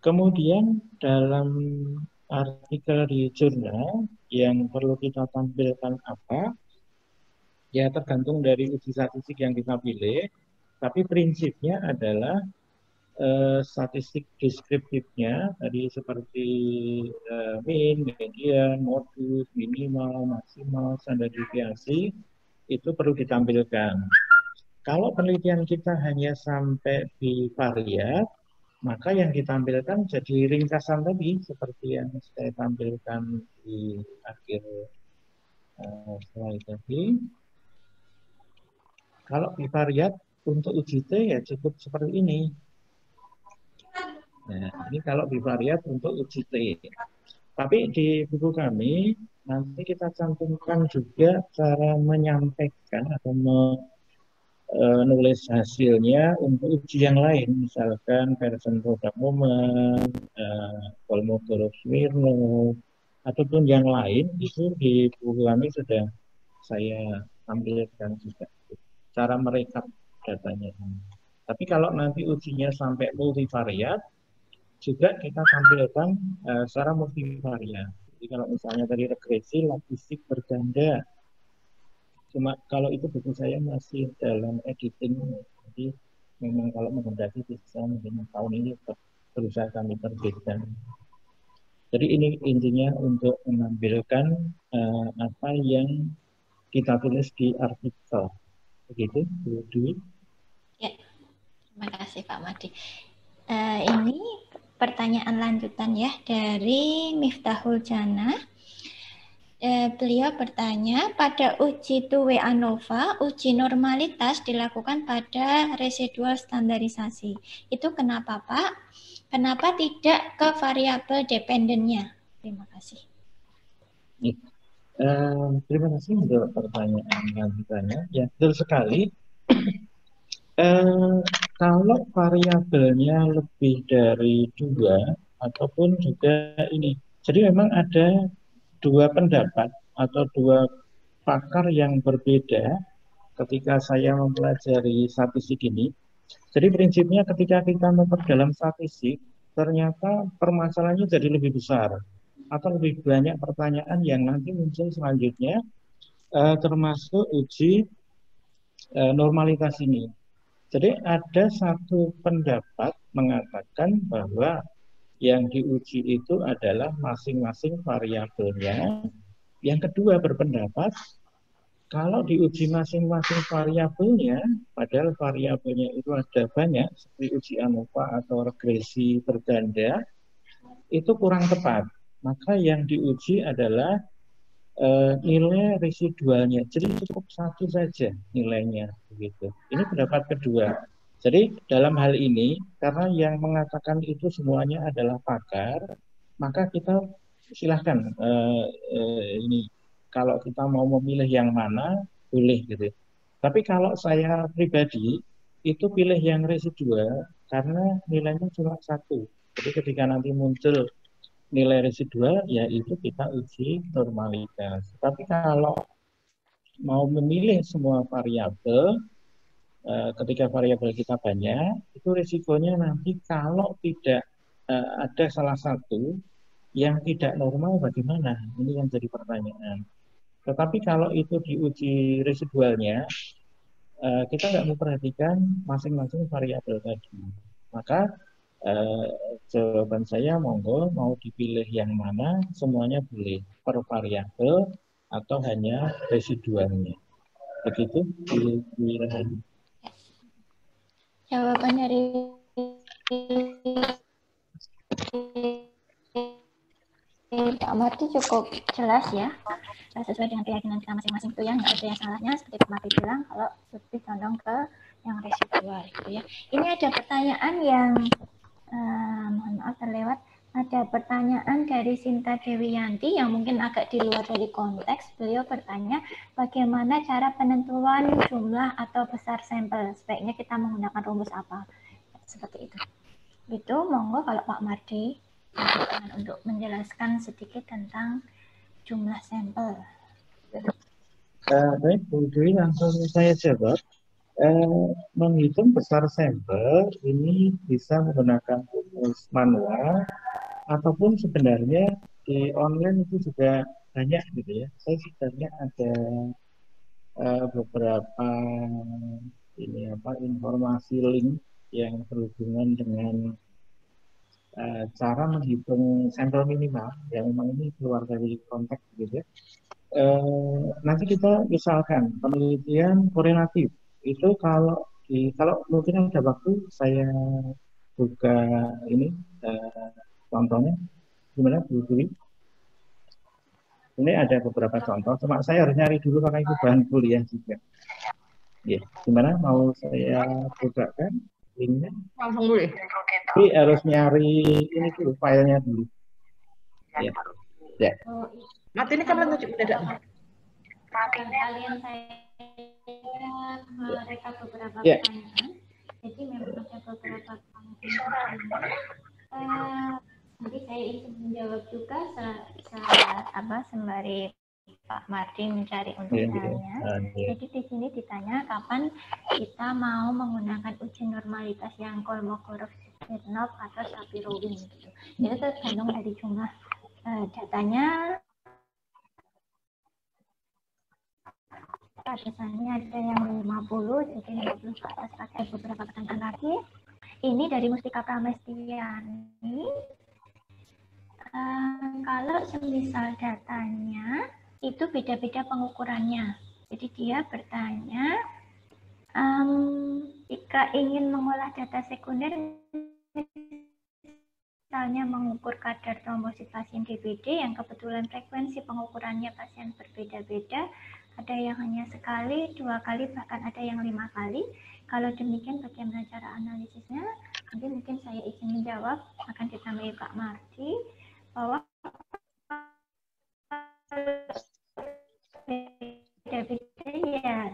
Kemudian dalam artikel di jurnal yang perlu kita tampilkan apa? Ya tergantung dari uji statistik yang kita pilih, tapi prinsipnya adalah statistik deskriptifnya tadi seperti mean, median, modus, minimal, maksimal, standar deviasi itu perlu ditampilkan. Kalau penelitian kita hanya sampai bivariat, maka yang ditampilkan jadi ringkasan tadi seperti yang saya tampilkan di akhir slide tadi. Kalau bivariat untuk uji T ya cukup seperti ini. Nah, ini kalau bivariat untuk uji T. Tapi di buku kami nanti kita cantumkan juga cara menyampaikan atau menulis hasilnya untuk uji yang lain, misalkan Pearson product moment, Kolmogorov-Smirnov, ataupun yang lain itu di buku kami sudah saya tampilkan juga cara merekap datanya. Tapi kalau nanti ujinya sampai multivariat, juga kita tampilkan secara multivariat. Jadi kalau misalnya dari regresi, logistik berganda. Cuma kalau itu buku saya masih dalam editing, jadi memang kalau menghendaki bisa mungkin tahun ini berusaha kami terbitkan. Jadi ini intinya untuk menampilkan apa yang kita tulis di artikel. Begitu, Bu Dwi. Ya, terima kasih Pak Mardi. Ini pertanyaan lanjutan ya dari Miftahul Jana. Beliau bertanya, pada uji 2 ANOVA, uji normalitas dilakukan pada residual standarisasi. Itu kenapa Pak? Kenapa tidak ke variabel dependennya? Terima kasih. Terima kasih untuk pertanyaan lanjutannya. Ya, betul sekali. Kalau variabelnya lebih dari 2 ataupun juga ini, jadi memang ada 2 pendapat atau dua pakar yang berbeda ketika saya mempelajari statistik ini. Jadi prinsipnya ketika kita memperdalam statistik, ternyata permasalahannya jadi lebih besar atau lebih banyak pertanyaan yang nanti muncul selanjutnya, termasuk uji normalitas ini. Jadi ada satu pendapat mengatakan bahwa yang diuji itu adalah masing-masing variabelnya. Yang kedua berpendapat kalau diuji masing-masing variabelnya, padahal variabelnya itu ada banyak, seperti uji ANOVA atau regresi berganda, itu kurang tepat. Maka yang diuji adalah nilai residualnya. Jadi cukup satu saja nilainya, begitu. Ini pendapat kedua. Jadi dalam hal ini, karena yang mengatakan itu semuanya adalah pakar, maka kita silahkan ini kalau kita mau memilih yang mana boleh gitu. Tapi kalau saya pribadi itu pilih yang residual karena nilainya cuma satu. Jadi ketika nanti muncul nilai residual, ya itu kita uji normalitas. Tapi kalau mau memilih semua variabel, ketika variabel kita banyak, itu risikonya nanti kalau tidak ada salah satu yang tidak normal bagaimana? Ini yang jadi pertanyaan. Tetapi kalau itu diuji residualnya, kita nggak memperhatikan masing-masing variabel tadi. Maka jawaban saya monggo mau dipilih yang mana, semuanya boleh per variabel atau hanya residualnya. Begitu kira-kira. Jawaban dari Pak Marty cukup jelas ya, sesuai dengan keyakinan kita masing-masing itu ya, nggak ada yang salahnya seperti Pak Marty bilang kalau lebih condong ke yang residual gitu ya. Ini ada pertanyaan yang mohon maaf terlewat. Ada pertanyaan dari Sinta Dewiyanti yang mungkin agak di luar dari konteks. Beliau bertanya, bagaimana cara penentuan jumlah atau besar sampel? Sebaiknya kita menggunakan rumus apa? Seperti itu. Itu monggo kalau Pak Marty untuk menjelaskan sedikit tentang jumlah sampel. Baik, Bu Dwi, langsung saya jawab. Menghitung besar sampel ini bisa menggunakan rumus manual ataupun sebenarnya di online itu juga banyak gitu ya. Saya sebenarnya ada beberapa informasi link yang berhubungan dengan cara menghitung sampel minimal yang memang ini keluar dari konteks gitu ya. Nanti kita misalkan penelitian korelatif itu kalau mungkin ada waktu saya buka ini contohnya gimana Bu Dwi? Ini ada beberapa contoh, cuma saya harus nyari dulu karena itu bahan kuliah juga. Ya, gimana mau saya bukakan linknya? Langsung boleh. Tapi harus nyari ini dulu filenya dulu. Ya. Ya. Mati ini kan menunjuk mendadak. Kalian saya mereka beberapa pertanyaan. Jadi memang ada beberapa pertanyaan. Nanti saya ingin menjawab juga sembari Pak Marty mencari undangannya. Jadi di sini ditanya kapan kita mau menggunakan uji normalitas yang Kolmogorov, Smirnov atau Shapiro-Wink gitu. Itu tergantung dari jumlah datanya. Misalnya ada yang 50, jadi 50 ke atas, ada beberapa pertanyaan lagi. Ini dari Mustika Pramestiani. Kalau semisal datanya itu beda-beda pengukurannya. Jadi dia bertanya, jika ingin mengolah data sekunder, misalnya mengukur kadar trombosit pasien DBD yang kebetulan frekuensi pengukurannya pasien berbeda-beda, ada yang hanya sekali, 2 kali, bahkan ada yang 5 kali. Kalau demikian bagaimana cara analisisnya? Nanti mungkin saya izin menjawab, akan ditambahi Pak Marty, bahwa beda-beda ya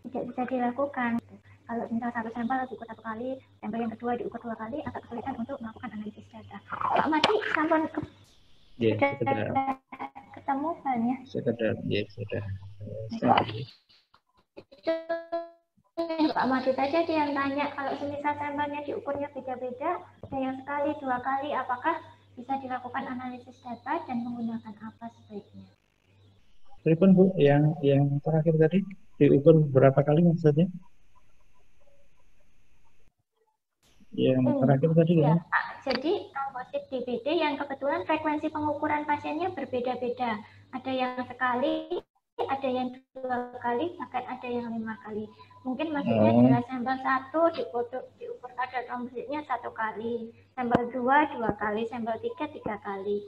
tidak bisa dilakukan. Kalau misal satu sampel diukur 1 kali, sampel yang kedua diukur 2 kali, agak kesulitan untuk melakukan analisis data. Pak Marty, sampel ketemu filenya? Sudah, ya sudah. Pak Madu tadi ada yang tanya, kalau semisal sampelnya diukurnya beda-beda, ada yang sekali, 2 kali, apakah bisa dilakukan analisis data dan menggunakan apa sebaiknya? Telepon Bu, yang terakhir tadi diukur berapa kali maksudnya? Yang terakhir tadi ya? Jadi komposit DBD yang kebetulan frekuensi pengukuran pasiennya berbeda-beda. Ada yang sekali, ada yang 2 kali, bahkan ada yang 5 kali. Mungkin maksudnya adalah sampel 1 diukur kadar trombositnya 1 kali, sampel 2 kali, sampel 3 kali.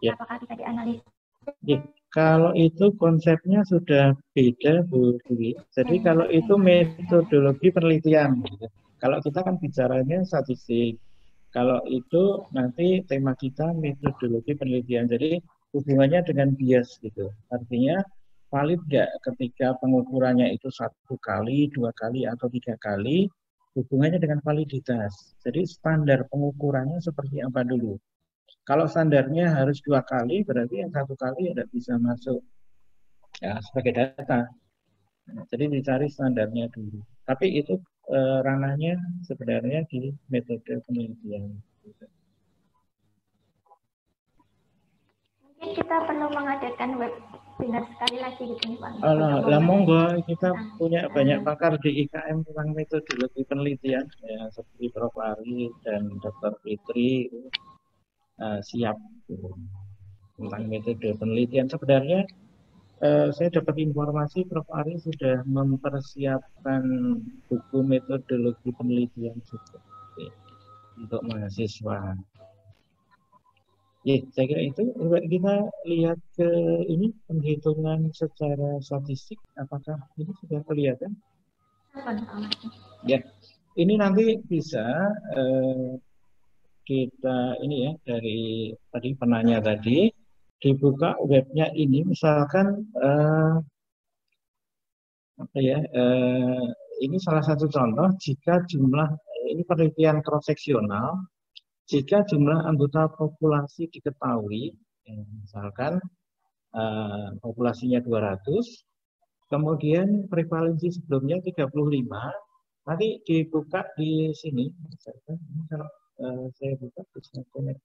Ya. Apakah bisa dianalisis? Ya, kalau itu konsepnya sudah beda Bu Dwi. Jadi kalau itu metodologi penelitian. Gitu. Kalau kita kan bicaranya statistik. Kalau itu nanti tema kita metodologi penelitian. Jadi hubungannya dengan bias gitu. Artinya valid nggak ketika pengukurannya itu 1 kali, 2 kali, atau 3 kali, hubungannya dengan validitas. Jadi standar pengukurannya seperti apa dulu. Kalau standarnya harus 2 kali, berarti yang 1 kali tidak bisa masuk ya sebagai data. Jadi dicari standarnya dulu. Tapi itu ranahnya sebenarnya di metode penelitian. Mungkin kita perlu mengadakan webinar sekali lagi gitu nih Pak. Lah monggo, kita punya banyak pakar di IKM tentang metodologi penelitian ya, seperti Prof. Ari dan Dr. Fitri siap tentang metode penelitian. Sebenarnya saya dapat informasi Prof. Ari sudah mempersiapkan buku metodologi penelitian juga untuk mahasiswa. Ya, saya kira itu. Kita lihat ke ini penghitungan secara statistik, apakah ini sudah kelihatan? Ya, ini nanti bisa kita ini ya dari tadi penanya tadi dibuka webnya ini, misalkan apa ya? Ini salah satu contoh jika jumlah ini penelitian cross seksional. Jika jumlah anggota populasi diketahui, misalkan populasinya 200, kemudian prevalensi sebelumnya 35, nanti dibuka di sini. Kalau saya buka bisa connect.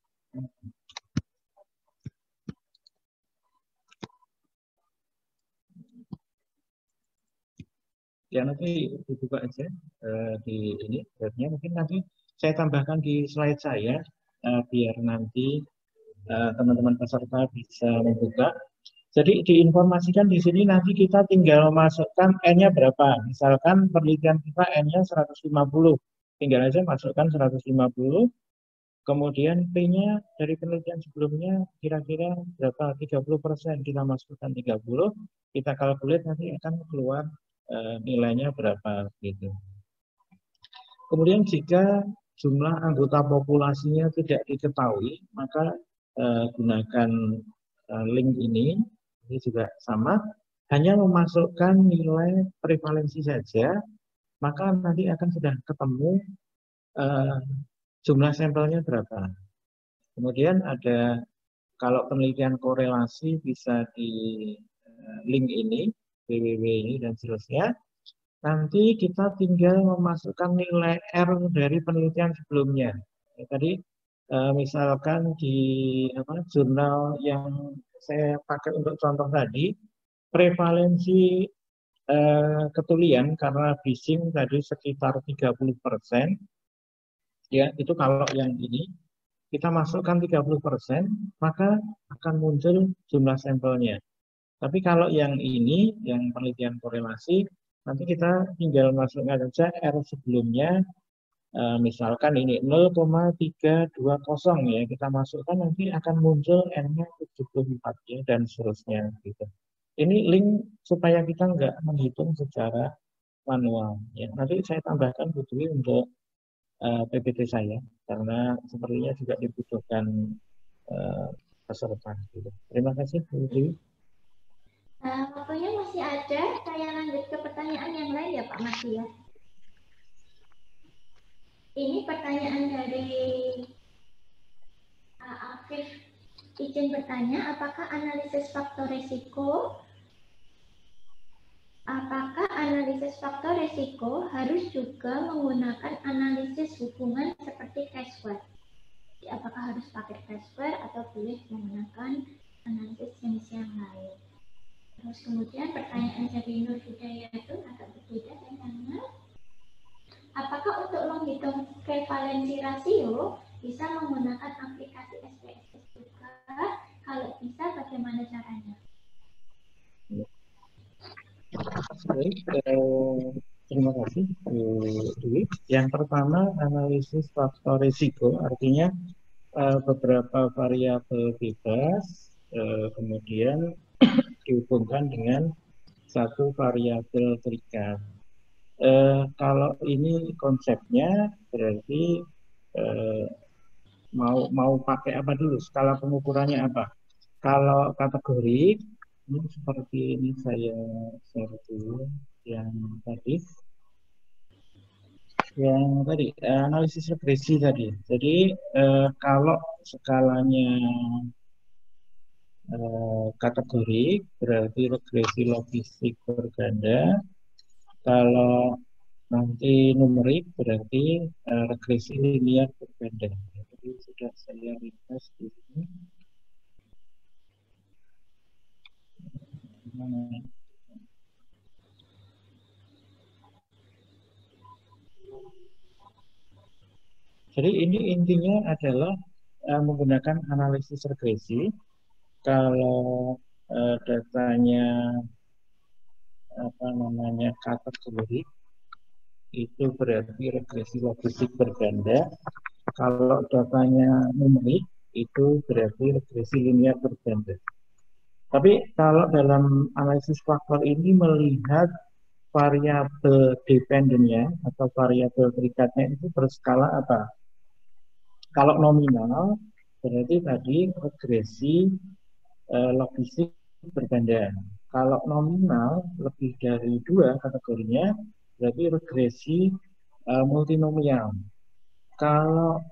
Ya nanti dibuka aja di ini webnya. Mungkin nanti saya tambahkan di slide saya biar nanti teman-teman peserta bisa membuka. Jadi diinformasikan di sini nanti kita tinggal masukkan N-nya berapa. Misalkan penelitian kita N-nya 150. Tinggal aja masukkan 150. Kemudian P-nya dari penelitian sebelumnya kira-kira berapa? 30%. Kita masukkan 30. Kita kalkulasi nanti akan keluar nilainya berapa gitu. Kemudian jika jumlah anggota populasinya tidak diketahui, maka gunakan link ini juga sama, hanya memasukkan nilai prevalensi saja, maka nanti akan sudah ketemu jumlah sampelnya berapa. Kemudian ada, kalau penelitian korelasi bisa di link ini, www ini dan seterusnya. Nanti kita tinggal memasukkan nilai R dari penelitian sebelumnya. Ya, tadi misalkan di jurnal yang saya pakai untuk contoh tadi, prevalensi ketulian karena bising tadi sekitar 30%. Ya, itu kalau yang ini kita masukkan 30%, maka akan muncul jumlah sampelnya. Tapi kalau yang ini, yang penelitian korelasi, nanti kita tinggal masukkan saja R sebelumnya, misalkan ini 0,320 ya, kita masukkan nanti akan muncul N-nya 74 ya, dan seterusnya gitu. Ini link supaya kita nggak menghitung secara manual ya. Nanti saya tambahkan butuh untuk PPT saya karena sepertinya juga dibutuhkan peserta gitu. Terima kasih Bu Dewi. Waktunya masih ada, saya lanjut ke pertanyaan yang lain ya Pak Mas ya. Ini pertanyaan dari Afif izin bertanya, apakah analisis faktor risiko harus juga menggunakan analisis hubungan seperti Case-Ware? Apakah harus pakai Case-Ware atau boleh menggunakan analisis jenis yang lain? Terus kemudian pertanyaan dari Nur Hidayah itu agak berbeda dengan apakah untuk menghitung prevalensi rasio bisa menggunakan aplikasi SPSS juga? Kalau bisa, bagaimana caranya? Baik, terima kasih, Dwi. Yang pertama, analisis faktor risiko, artinya beberapa variabel bebas, kemudian dihubungkan dengan satu variabel terikat. Kalau ini konsepnya berarti mau pakai apa dulu? Skala pengukurannya apa? Kalau kategori ini seperti ini saya share dulu yang tadi. Yang tadi analisis regresi tadi. Jadi kalau skalanya kategori berarti regresi logistik berganda. Kalau nanti numerik berarti regresi linear berganda. Jadi sudah saya ringkas di sini. Jadi ini intinya adalah menggunakan analisis regresi. Kalau datanya kategori itu berarti regresi logistik berganda. Kalau datanya numerik itu berarti regresi linear berganda. Tapi kalau dalam analisis faktor ini melihat variabel dependennya atau variabel terikatnya itu berskala apa? Kalau nominal berarti tadi regresi logistik berganda. Kalau nominal lebih dari 2 kategorinya berarti regresi multinomial. Kalau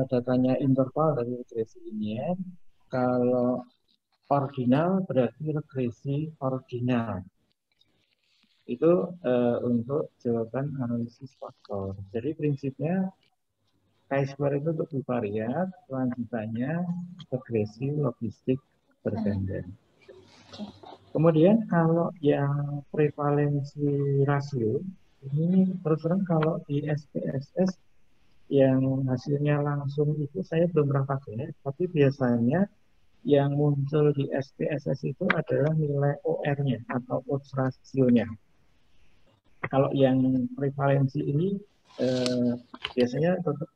datanya interval dari regresi linear, kalau ordinal berarti regresi ordinal. Itu untuk jawaban analisis faktor. Jadi prinsipnya Chi-square itu untuk bivariat, lanjutannya regresi logistik berganda. Kemudian kalau yang prevalensi rasio, ini terus terang kalau di SPSS yang hasilnya langsung itu saya belum pernah pakai, tapi biasanya yang muncul di SPSS itu adalah nilai OR-nya atau odds ratio-nya. Kalau yang prevalensi ini biasanya tetap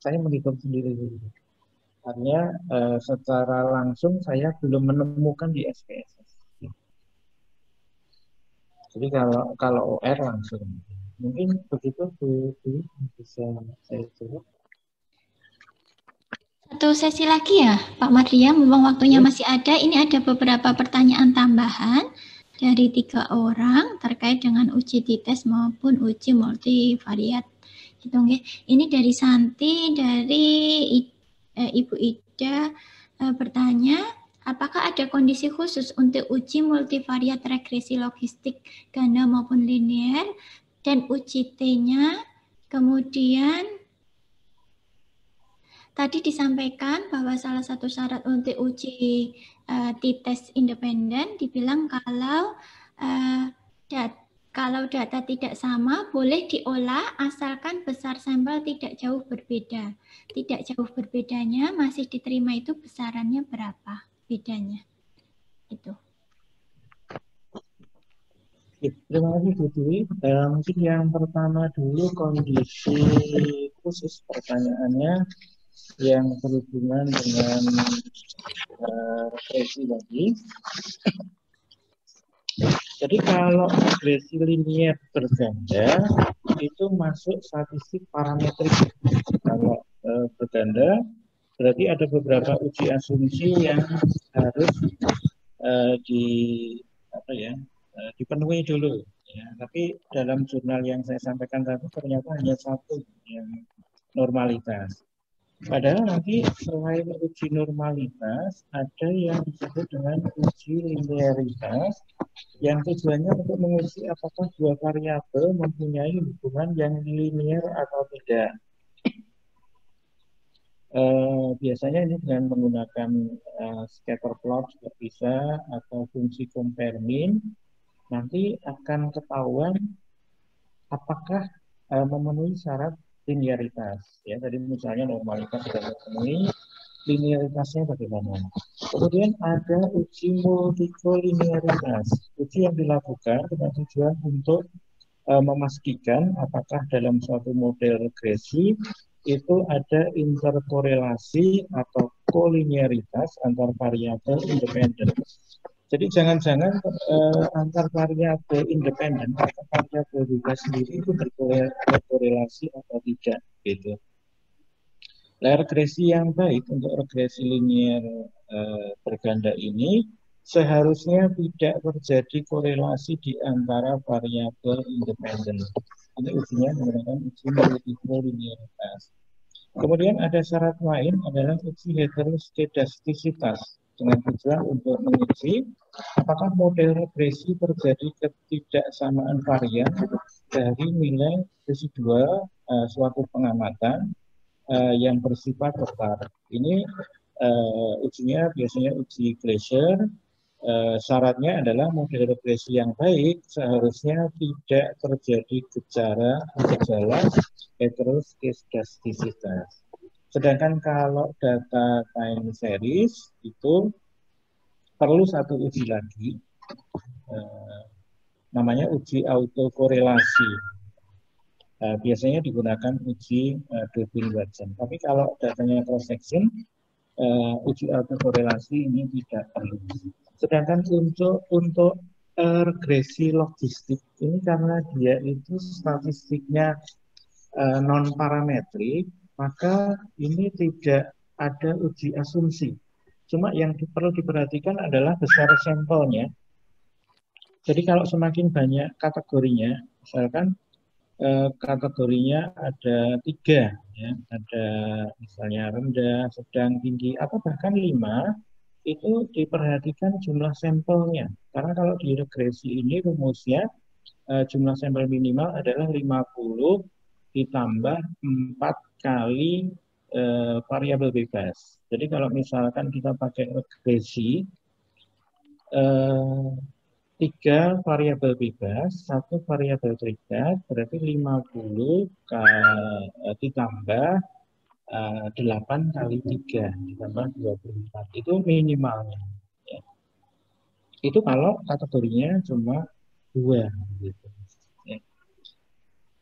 saya menghitung sendiri dulu. Artinya secara langsung saya belum menemukan di SPSS. Jadi kalau OR langsung. Mungkin begitu Bu, bisa saya jawab. Satu sesi lagi ya, Pak Madria, mumpung waktunya masih ada. Ini ada beberapa pertanyaan tambahan dari 3 orang terkait dengan uji dites maupun uji multivariat. Ini dari Santi, dari Ibu Ida bertanya, apakah ada kondisi khusus untuk uji multivariat regresi logistik ganda maupun linear dan uji T-nya? Kemudian tadi disampaikan bahwa salah satu syarat untuk uji t-test independen dibilang kalau data tidak sama boleh diolah asalkan besar sampel tidak jauh berbeda. Tidak jauh berbedanya masih diterima itu besarannya berapa bedanya? Itu. Terima kasih Bu Dwi. Mungkin yang pertama dulu kondisi khusus pertanyaannya yang berhubungan dengan regresi tadi. Jadi kalau regresi linear berganda itu masuk statistik parametrik. Kalau berganda berarti ada beberapa uji asumsi yang harus dipenuhi dulu. Ya. Tapi dalam jurnal yang saya sampaikan tadi ternyata hanya satu yang normalitas. Padahal nanti selain uji normalitas, ada yang disebut dengan uji linearitas, yang tujuannya untuk menguji apakah dua variabel mempunyai hubungan yang linear atau tidak. Biasanya ini dengan menggunakan scatter plot juga bisa, atau fungsi compare min, nanti akan ketahuan apakah memenuhi syarat linearitas. Ya, tadi misalnya normalitas sudah terpenuhi, linearitasnya bagaimana. Kemudian ada uji multikolinearitas, uji yang dilakukan dengan tujuan untuk memastikan apakah dalam suatu model regresi itu ada interkorelasi atau kolinearitas antar variabel independen. Jadi jangan-jangan antar variabel independen atau variabel bebas sendiri itu berkorelasi atau tidak, gitu. Nah, regresi yang baik untuk regresi linear berganda ini seharusnya tidak terjadi korelasi di antara variabel independen. Ini ujinya menggunakan uji multikolinearitas. Kemudian ada syarat lain adalah uji heteroskedastisitas dengan tujuan untuk menguji apakah model regresi terjadi ketidaksamaan varian dari nilai residual suatu pengamatan yang bersifat tetap. Ini ujinya biasanya uji Glaser. Syaratnya adalah model regresi yang baik seharusnya tidak terjadi gejala heteroskedastisitas. Sedangkan kalau data time series itu perlu satu uji lagi, namanya uji autokorelasi. Biasanya digunakan uji Durbin-Watson. Tapi kalau datanya cross section, uji autokorelasi ini tidak perlu. Sedangkan untuk regresi logistik ini karena dia itu statistiknya non parametrik, maka ini tidak ada uji asumsi. Cuma yang perlu diperhatikan adalah besar sampelnya. Jadi kalau semakin banyak kategorinya, misalkan kategorinya ada 3, ya, ada misalnya rendah, sedang, tinggi, atau bahkan 5, itu diperhatikan jumlah sampelnya. Karena kalau di regresi ini rumusnya jumlah sampel minimal adalah 50 ditambah 4 kali variabel bebas. Jadi kalau misalkan kita pakai regresi 3 variabel bebas, 1 variabel terikat, berarti 50 ditambah 8 kali 3 ditambah 24. Itu minimalnya. Ya. Itu kalau kategorinya cuma 2. Gitu. Ya.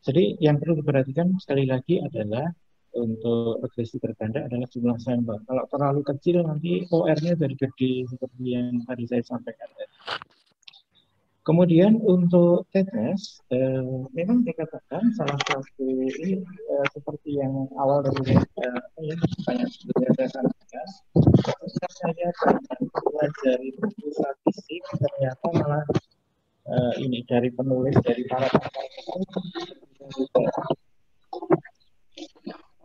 Jadi yang perlu diperhatikan sekali lagi adalah untuk regresi berganda adalah jumlah sampel. Kalau terlalu kecil nanti OR-nya jadi gede seperti yang tadi saya sampaikan. Kemudian untuk tetes, memang dikatakan salah satu ini seperti yang awal dari banyak sebelumnya saya sampaikan, ketika saya pelajari buku statistik ternyata malah ini dari penulis dari para pakar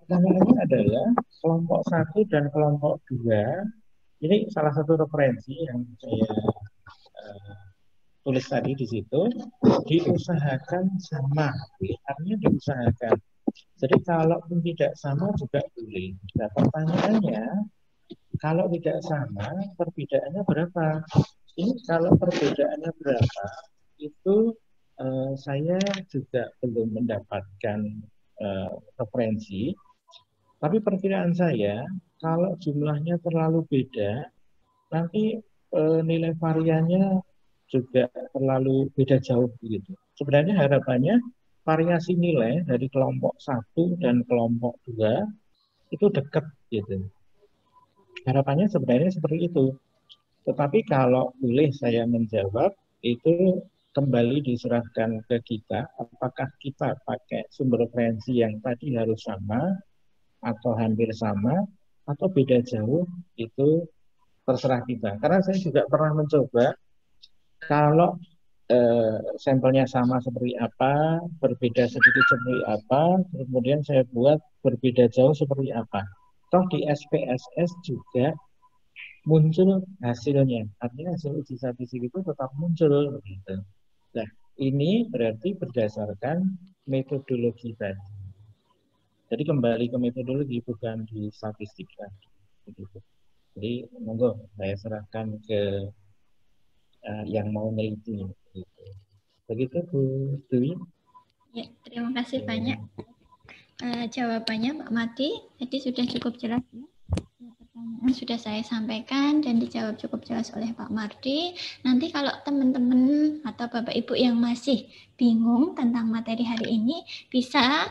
pertanyaannya adalah kelompok 1 dan kelompok 2 ini salah satu referensi yang saya tulis tadi di situ, diusahakan sama, artinya diusahakan. Jadi kalaupun tidak sama juga boleh. Nah, pertanyaannya, kalau tidak sama, perbedaannya berapa? Ini kalau perbedaannya berapa, itu saya juga belum mendapatkan referensi. Tapi perkiraan saya, kalau jumlahnya terlalu beda, nanti nilai variannya juga terlalu beda jauh begitu. Sebenarnya harapannya variasi nilai dari kelompok 1 dan kelompok 2 itu dekat gitu. Harapannya sebenarnya seperti itu. Tetapi kalau boleh saya menjawab, itu kembali diserahkan ke kita, apakah kita pakai sumber referensi yang tadi harus sama atau hampir sama atau beda jauh, itu terserah kita. Karena saya juga pernah mencoba kalau sampelnya sama seperti apa, berbeda sedikit seperti apa, kemudian saya buat berbeda jauh seperti apa. toh di SPSS juga muncul hasilnya. Artinya hasil uji statistik itu tetap muncul begitu. Nah, ini berarti berdasarkan metodologi tadi. Jadi kembali ke metodologi bukan di statistik lagi. Begitu. Jadi monggo saya serahkan ke yang mau neliti. Begitu. Begitu Bu Dwi. Ya, terima kasih banyak jawabannya Pak Mati. Tadi sudah cukup jelas ya. Pertanyaan sudah saya sampaikan dan dijawab cukup jelas oleh Pak Mardi. Nanti kalau teman-teman atau Bapak Ibu yang masih bingung tentang materi hari ini, bisa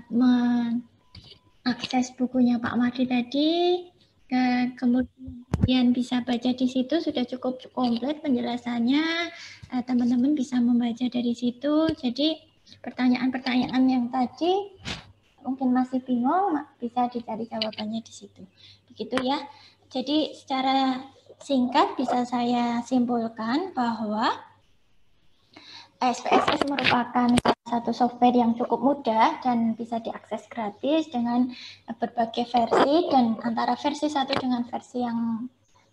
mengakses bukunya Pak Mardi tadi, kemudian bisa baca di situ, sudah cukup komplit penjelasannya. Teman-teman bisa membaca dari situ. Jadi pertanyaan-pertanyaan yang tadi mungkin masih bingung, bisa dicari jawabannya di situ. Begitu ya. Jadi secara singkat bisa saya simpulkan bahwa SPSS merupakan satu software yang cukup mudah dan bisa diakses gratis dengan berbagai versi, dan antara versi 1 dengan versi yang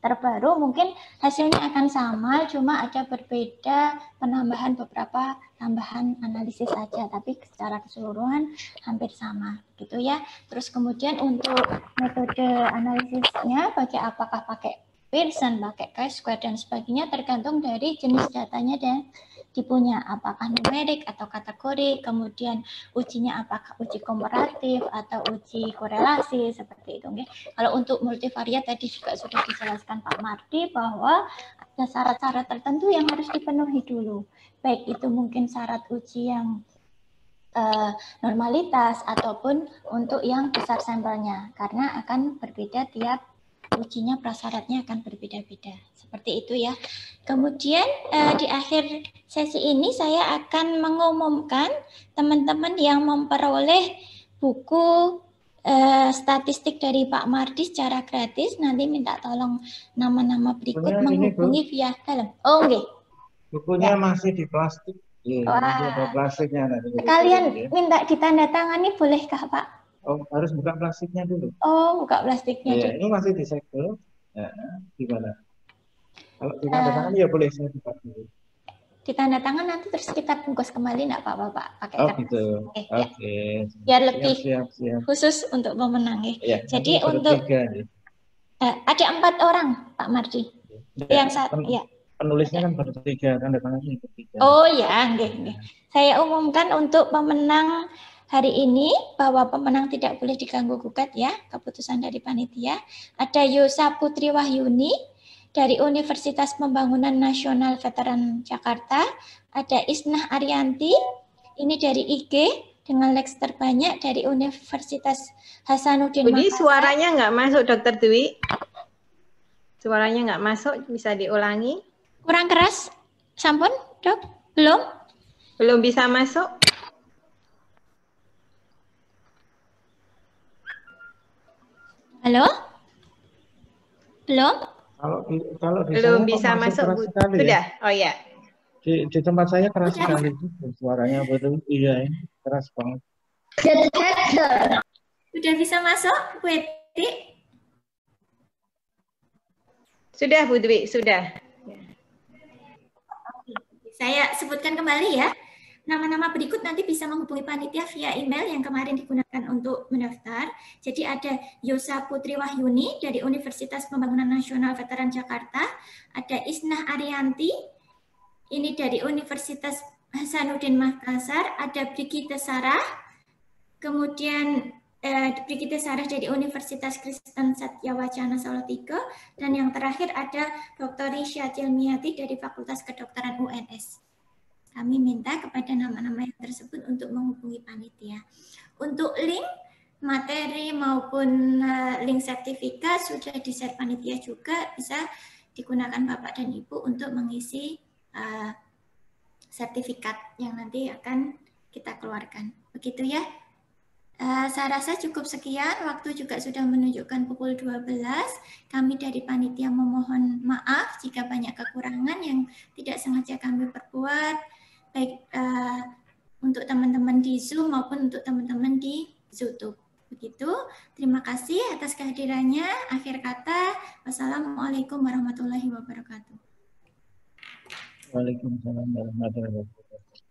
terbaru mungkin hasilnya akan sama, cuma ada berbeda penambahan beberapa tambahan analisis saja, tapi secara keseluruhan hampir sama gitu ya. Terus kemudian untuk metode analisisnya apakah pakai Pearson, pakai chi-square dan sebagainya tergantung dari jenis datanya dan tipunya, apakah numerik atau kategori, kemudian ujinya apakah uji komparatif atau uji korelasi, seperti itu. Okay? Kalau untuk multivariat tadi juga sudah dijelaskan Pak Mardi bahwa ada syarat-syarat tertentu yang harus dipenuhi dulu, baik itu mungkin syarat uji yang normalitas ataupun untuk yang besar sampelnya, karena akan berbeda tiap ujinya, prasyaratnya akan berbeda-beda. Seperti itu ya. Kemudian di akhir sesi ini saya akan mengumumkan teman-teman yang memperoleh buku statistik dari Pak Mardi secara gratis, nanti minta tolong nama-nama berikut menghubungi via dalam. Oh, oke. Bukunya masih di plastik. Iya, masih ada plastiknya. Sekalian minta ditandatangani bolehkah Pak? Oh, harus buka plastiknya dulu. Oh, buka plastiknya dulu. Ini masih disegel. Nah, gimana? Kalau ditandatangani ya boleh saya buka dulu. Ditanda tangan nanti terus kita bungkus kembali enggak Pak pakai kertas. Gitu. Oke. Biar lebih siap. khusus untuk pemenang ya. Jadi untuk ada 4 orang Pak Mardi. Yang satu ya. Penulisnya kan bertiga, tanda tangannya bertiga. Oh ya, nggih. Saya umumkan untuk pemenang hari ini bahwa pemenang tidak boleh diganggu gugat ya, keputusan dari panitia. Ada Yosa Putri Wahyuni dari Universitas Pembangunan Nasional Veteran Jakarta. Ada Isnah Arianti, ini dari IG dengan Lex terbanyak dari Universitas Hasanuddin Jadi Makassar. Suaranya nggak masuk, Dokter Dwi. Suaranya nggak masuk, bisa diulangi. Kurang keras, sampun dok? Belum? Belum bisa masuk. Halo? Belum? Kalau di belum saya bisa masuk, Bu. Sekali, sudah. Ya? Oh ya. Di tempat saya keras sekali suaranya, betul. Iya, ini keras banget. Sudah bisa masuk, Bu Eti? Sudah, Bu Dwi, sudah. Saya sebutkan kembali ya. Nama-nama berikut nanti bisa menghubungi panitia via email yang kemarin digunakan untuk mendaftar. Jadi ada Yosa Putri Wahyuni dari Universitas Pembangunan Nasional Veteran Jakarta. Ada Isnah Arianti, ini dari Universitas Hasanuddin Makassar. Ada Brigitte Sarah, kemudian Brigitte Sarah dari Universitas Kristen Satyawacana Salatiga. Dan yang terakhir ada Dr. Risha Cilmiati dari Fakultas Kedokteran UNS. Kami minta kepada nama-nama yang tersebut untuk menghubungi panitia. Untuk link materi maupun link sertifikat sudah di-share panitia juga, bisa digunakan Bapak dan Ibu untuk mengisi sertifikat yang nanti akan kita keluarkan. Begitu ya. Saya rasa cukup sekian, waktu juga sudah menunjukkan pukul 12. Kami dari panitia memohon maaf jika banyak kekurangan yang tidak sengaja kami perbuat, baik untuk teman-teman di Zoom maupun untuk teman-teman di YouTube. Begitu, terima kasih atas kehadirannya. Akhir kata, wassalamualaikum warahmatullahi wabarakatuh. Waalaikumsalam warahmatullahi wabarakatuh.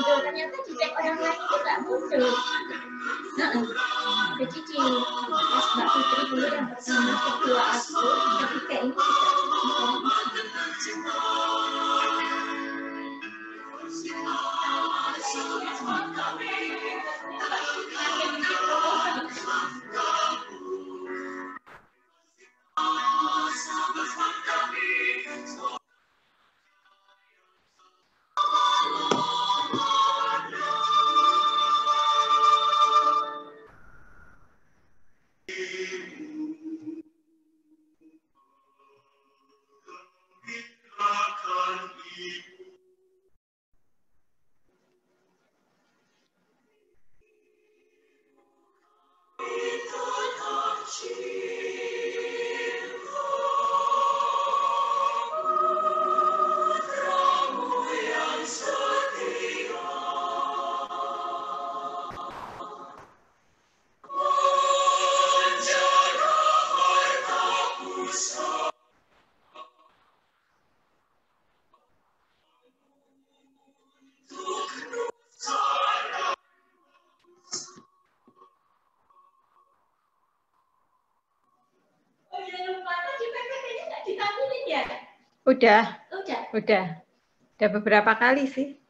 Ternyata dicek orang lain itu nggak muncul. Jadi di tes Mbak Fitri dulu yang pertama, kedua aku, ketiga ini Udah beberapa kali sih.